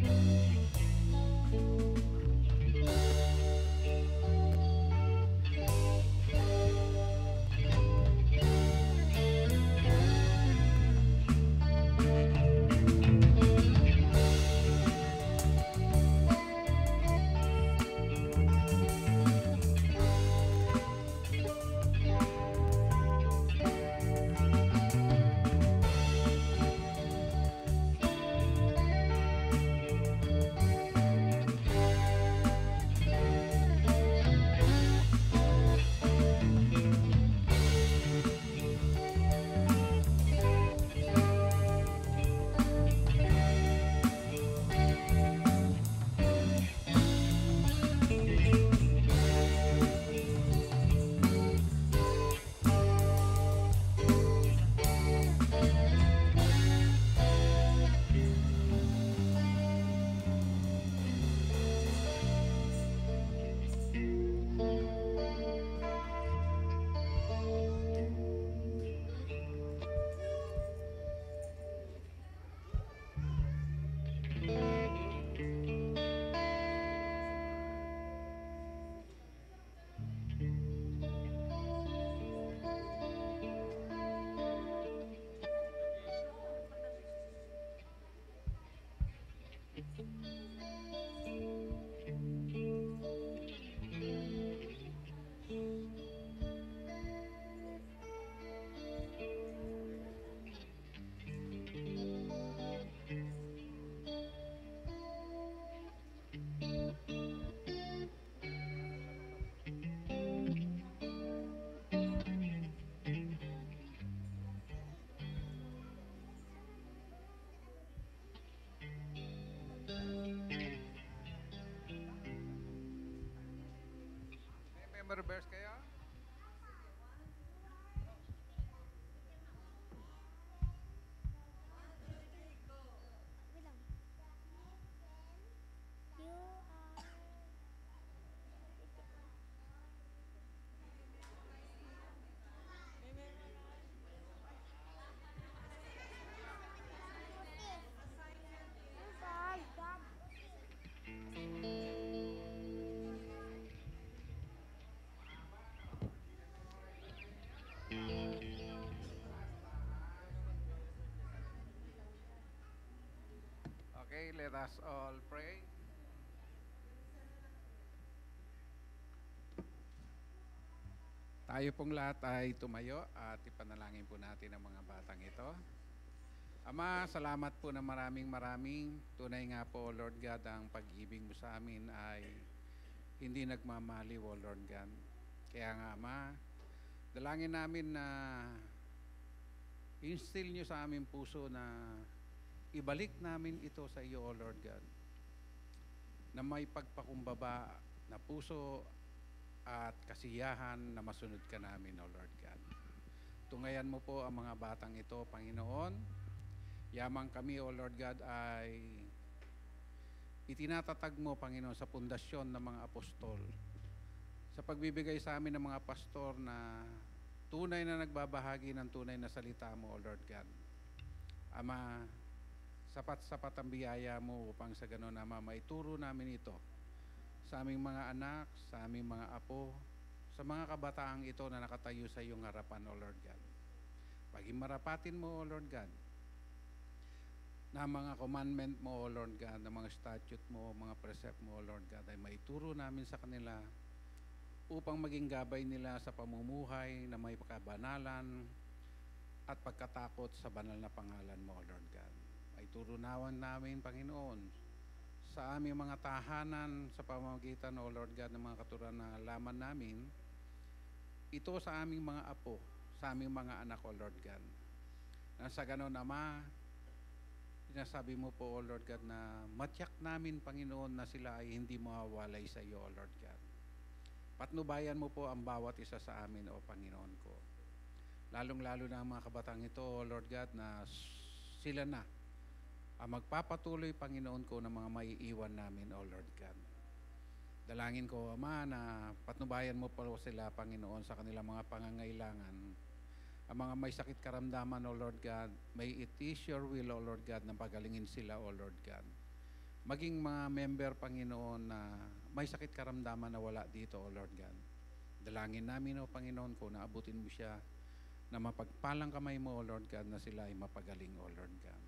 Member verse kayo? Okay, let us all pray. Tayo pong lahat ay tumayo at ipanalangin po natin ang mga batang ito. Ama, salamat po na maraming. Tunay nga po, Lord God, ang pag-ibig mo sa amin ay hindi nagmamaliw, O Lord God. Kaya nga, Ama, dalangin namin na instill nyo sa aming puso na ibalik namin ito sa iyo, O Lord God, na may pagpakumbaba na puso at kasiyahan na masunod ka namin, O Lord God. Tungayan mo po ang mga batang ito, Panginoon. Yamang kami, O Lord God, ay itinatatag mo, Panginoon, sa pundasyon ng mga apostol, sa pagbibigay sa amin ng mga pastor na tunay na nagbabahagi ng tunay na salita mo, O Lord God. Ama, sapat-sapat ang biyaya mo upang sa ganon, Ama, maituro namin ito sa aming mga anak, sa aming mga apo, sa mga kabataang ito na nakatayo sa iyong harapan, O Lord God. Paging marapatin mo, O Lord God, na mga commandment mo, O Lord God, na mga statute mo, mga precept mo, O Lord God, ay maituro namin sa kanila upang maging gabay nila sa pamumuhay na may kabanalan at pagkatakot sa banal na pangalan mo, O Lord God. Ay turunawan namin, Panginoon, sa aming mga tahanan sa pamamagitan, O Lord God, ng mga katuruan na alaman namin, ito sa aming mga apo, sa aming mga anak, O Lord God. Na sa ganon, Ama, sinasabi mo po, O Lord God, na matyak namin, Panginoon, na sila ay hindi mawawalay sa iyo, O Lord God. Patnubayan mo po ang bawat isa sa amin, O Panginoon ko. Lalong-lalo na ang mga kabataan ito, O Lord God, na sila na ang magpapatuloy, Panginoon ko, ng mga maiiwan namin, O Lord God. Dalangin ko, Ama, na patnubayan mo po sila, Panginoon, sa kanilang mga pangangailangan. Ang mga may sakit karamdaman, O Lord God, may it is your will, O Lord God, na pagalingin sila, O Lord God. Maging mga member, Panginoon, na may sakit karamdaman na wala dito, O Lord God. Dalangin namin, O Panginoon ko, na abutin mo siya, na mapagpalang kamay mo, O Lord God, na sila ay mapagaling, O Lord God.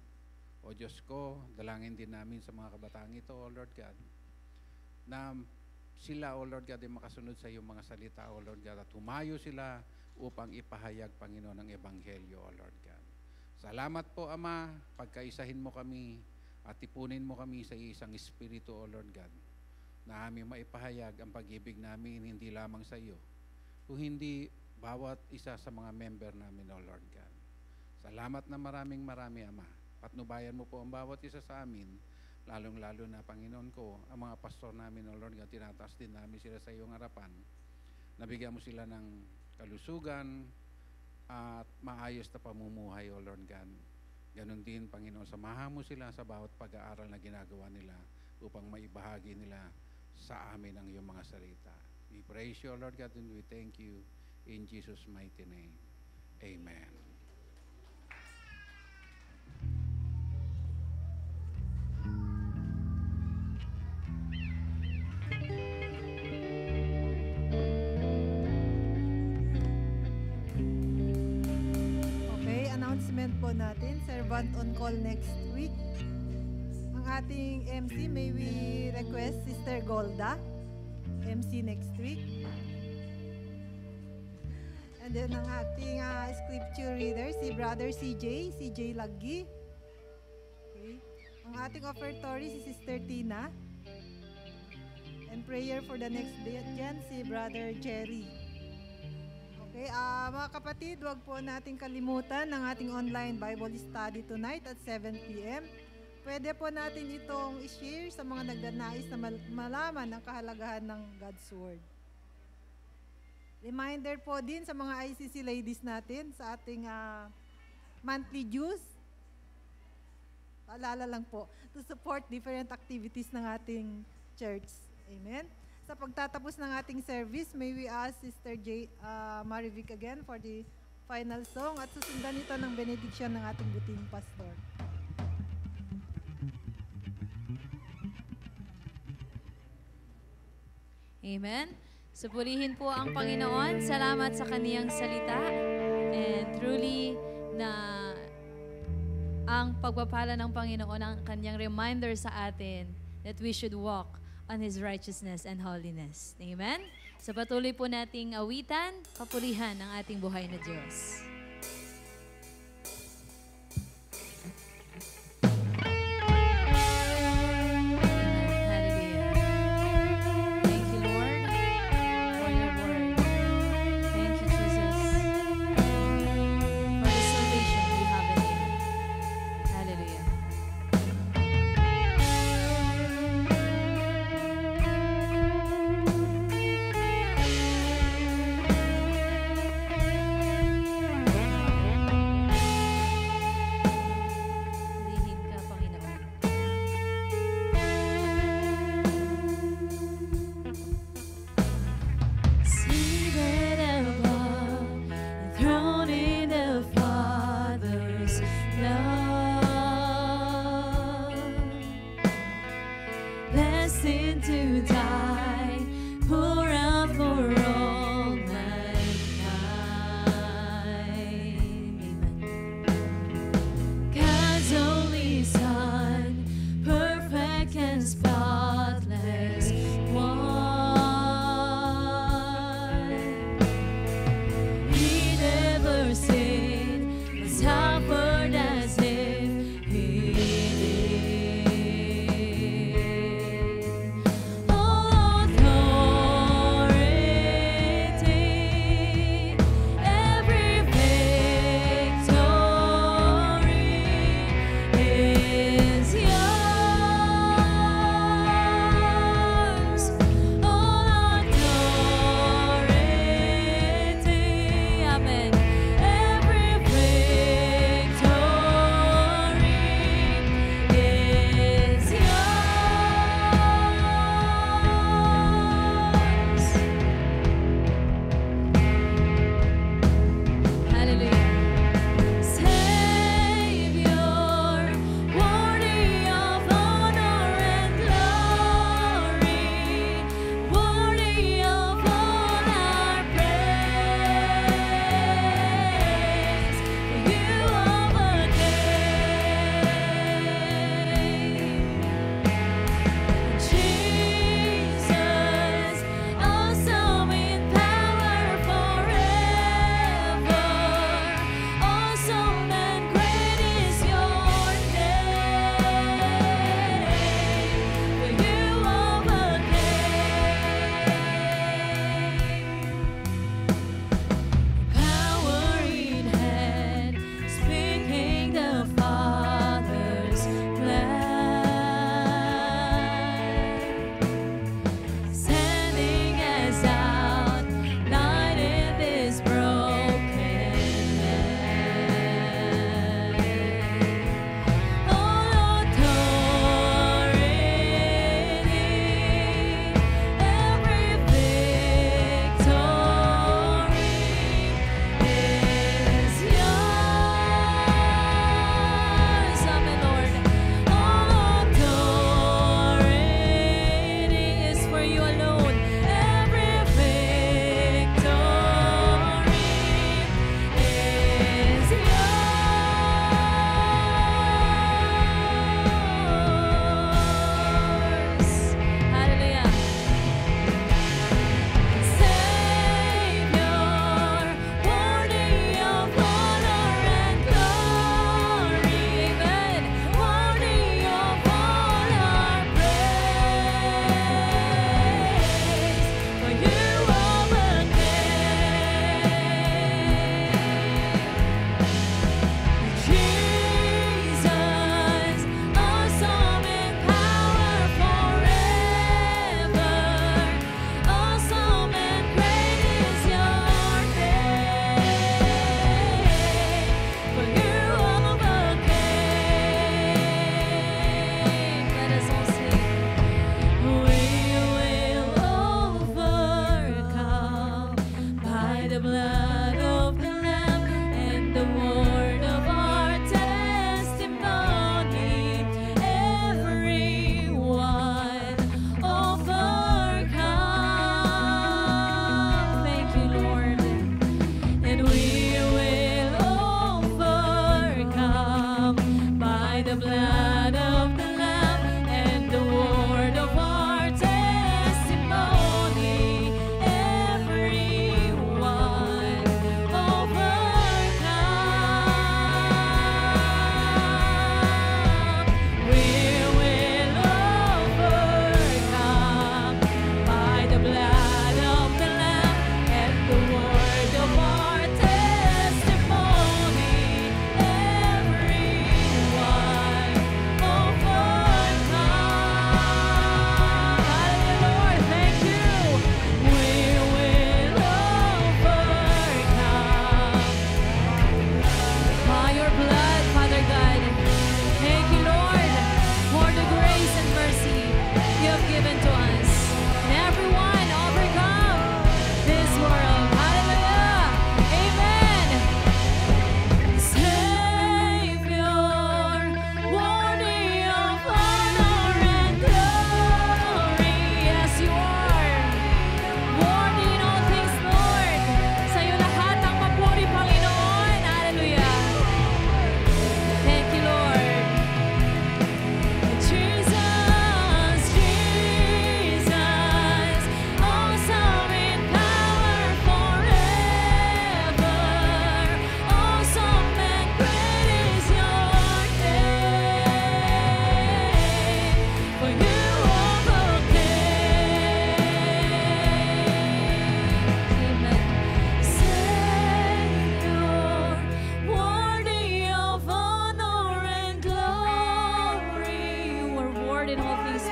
O Diyos ko, dalangin din namin sa mga kabataan ito, O Lord God, na sila, O Lord God, ay makasunod sa iyong mga salita, O Lord God, at humayo sila upang ipahayag, Panginoon, ang Ebanghelyo, O Lord God. Salamat po, Ama, pagkaisahin mo kami at ipunin mo kami sa isang espiritu, O Lord God, na aming maipahayag ang pag-ibig namin hindi lamang sa iyo, kung hindi bawat isa sa mga member namin, O Lord God. Salamat na maraming Ama. Patnubayan mo po ang bawat isa sa amin, lalong-lalo na, Panginoon ko, ang mga pastor namin, O Lord God, tinataas din namin sila sa iyong harapan. Nabigyan mo sila ng kalusugan at maayos na pamumuhay, O Lord God. Ganon din, Panginoon, samahan mo sila sa bawat pag-aaral na ginagawa nila upang maibahagi nila sa amin ang iyong mga salita. We praise you, O Lord God, and we thank you in Jesus' mighty name. Amen. Announcement po natin, servant on call next week. Ang ating MC, may we request Sister Golda, MC next week. And then ang ating scripture reader, si Brother CJ Laggi. Okay. Ang ating offertory, si Sister Tina. And prayer for the next day dyan, si Brother Jerry. Okay, mga kapatid, huwag po nating kalimutan ng ating online Bible study tonight at 7 p.m. Pwede po natin itong i-share sa mga nagdanais na malaman ang kahalagahan ng God's Word. Reminder po din sa mga ICC ladies natin sa ating monthly dues. Paalala lang po, to support different activities ng ating church. Amen. Sa pagtatapos ng ating service, may we ask Sister Marivic again for the final song at susundan ito ng benediction ng ating buting pastor. Amen. Supurihin po ang Panginoon. Salamat sa kaniyang salita. And truly na ang pagpapala ng Panginoon ang kaniyang reminder sa atin that we should walk on His righteousness and holiness. Amen? So patuloy po nating awitan, papurihan ang ating buhay na Diyos. Oh,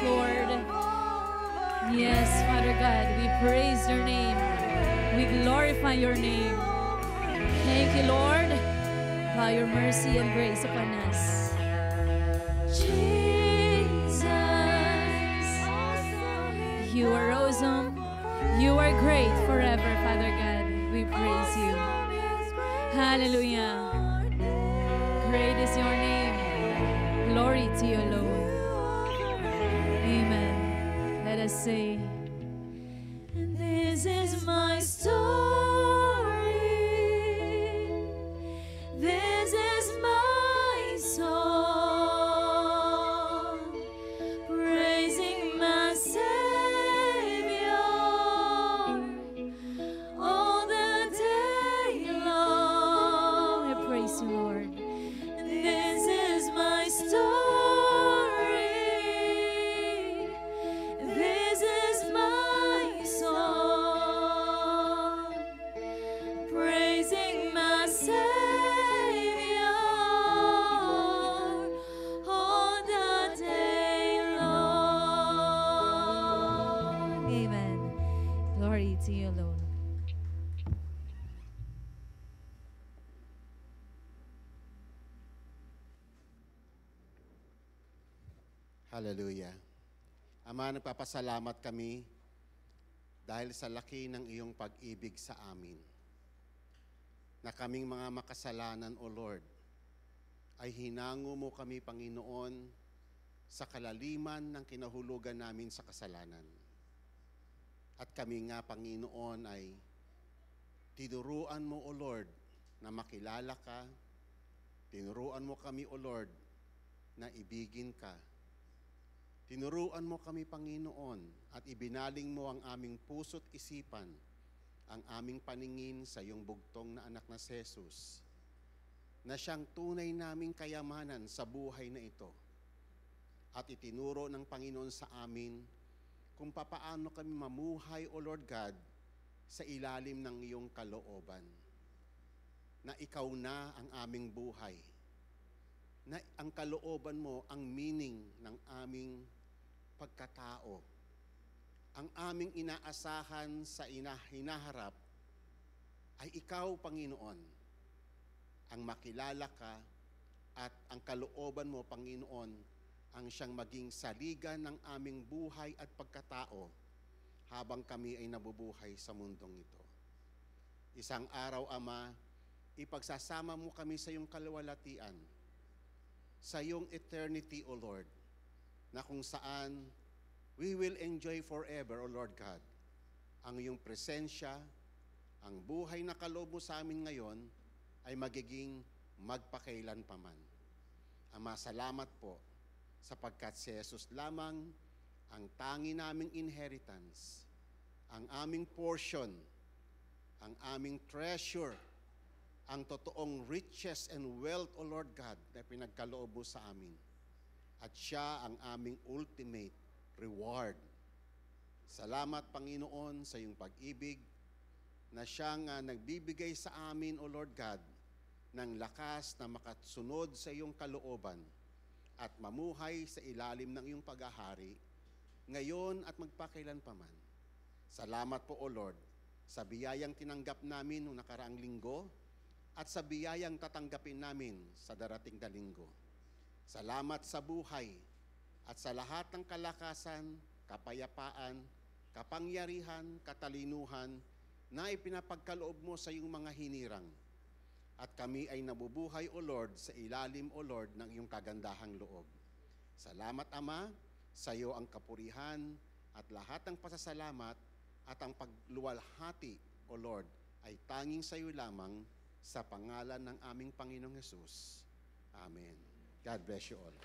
Lord. Yes, Father God, we praise your name. We glorify your name. Thank you, Lord, for your mercy and grace upon us. Jesus, you are awesome. You are great forever, Father God. We praise you. Hallelujah. Great is your name. Glory to you, Lord. Amen. Let us say, this is my story. This is my song, praising my Savior all the day long. I praise you, Lord. This is my story. This is my song, praising my Savior all the day long. Amen. Glory to you, Lord. Hallelujah. Ama, nagpapasalamat kami dahil sa laki ng iyong pag-ibig sa amin. Na kaming mga makasalanan, O Lord, ay hinango mo kami, Panginoon, sa kalaliman ng kinahulugan namin sa kasalanan. At kami nga, Panginoon, ay tinuruan mo, O Lord, na makilala ka. Tinuruan mo kami, O Lord, na ibigin ka. Tinuruan mo kami, Panginoon, at ibinaling mo ang aming puso't isipan, ang aming paningin sa iyong bugtong na anak na si Jesus, na siyang tunay naming kayamanan sa buhay na ito. At itinuro ng Panginoon sa amin kung papaano kami mamuhay, O Lord God, sa ilalim ng iyong kalooban. Na ikaw na ang aming buhay. Na ang kalooban mo ang meaning ng aming pagkatao. Ang aming inaasahan sa hinaharap ay ikaw, Panginoon, ang makilala ka at ang kalooban mo, Panginoon, ang siyang maging saligan ng aming buhay at pagkatao habang kami ay nabubuhay sa mundong ito. Isang araw, Ama, ipagsasama mo kami sa iyong kalwalatian, sa iyong eternity, O Lord, na kung saan we will enjoy forever, O Lord God, ang iyong presensya, ang buhay na kaloob mo sa amin ngayon ay magiging magpakailanpaman. Ama, salamat po sapagkat si Jesus lamang ang tangi naming inheritance, ang aming portion, ang aming treasure, ang totoong riches and wealth, O Lord God, na pinagkaloob mo sa amin. At siya ang aming ultimate reward. Salamat, Panginoon, sa iyong pag-ibig na siyang nagbibigay sa amin, O Lord God, ng lakas na makasunod sa iyong kalooban at mamuhay sa ilalim ng iyong paghahari ngayon at magpakailanpaman. Salamat po, O Lord, sa biyayang tinanggap namin noong nakaraang linggo at sa biyayang tatanggapin namin sa darating na linggo. Salamat sa buhay at sa lahat ng kalakasan, kapayapaan, kapangyarihan, katalinuhan na ipinapagkaloob mo sa iyong mga hinirang. At kami ay nabubuhay, O Lord, sa ilalim, O Lord, ng iyong kagandahang loob. Salamat, Ama, sa iyo ang kapurihan at lahat ng pasasalamat at ang pagluwalhati, O Lord, ay tanging sa iyo lamang sa pangalan ng aming Panginoong Hesus. Amen. God bless you all.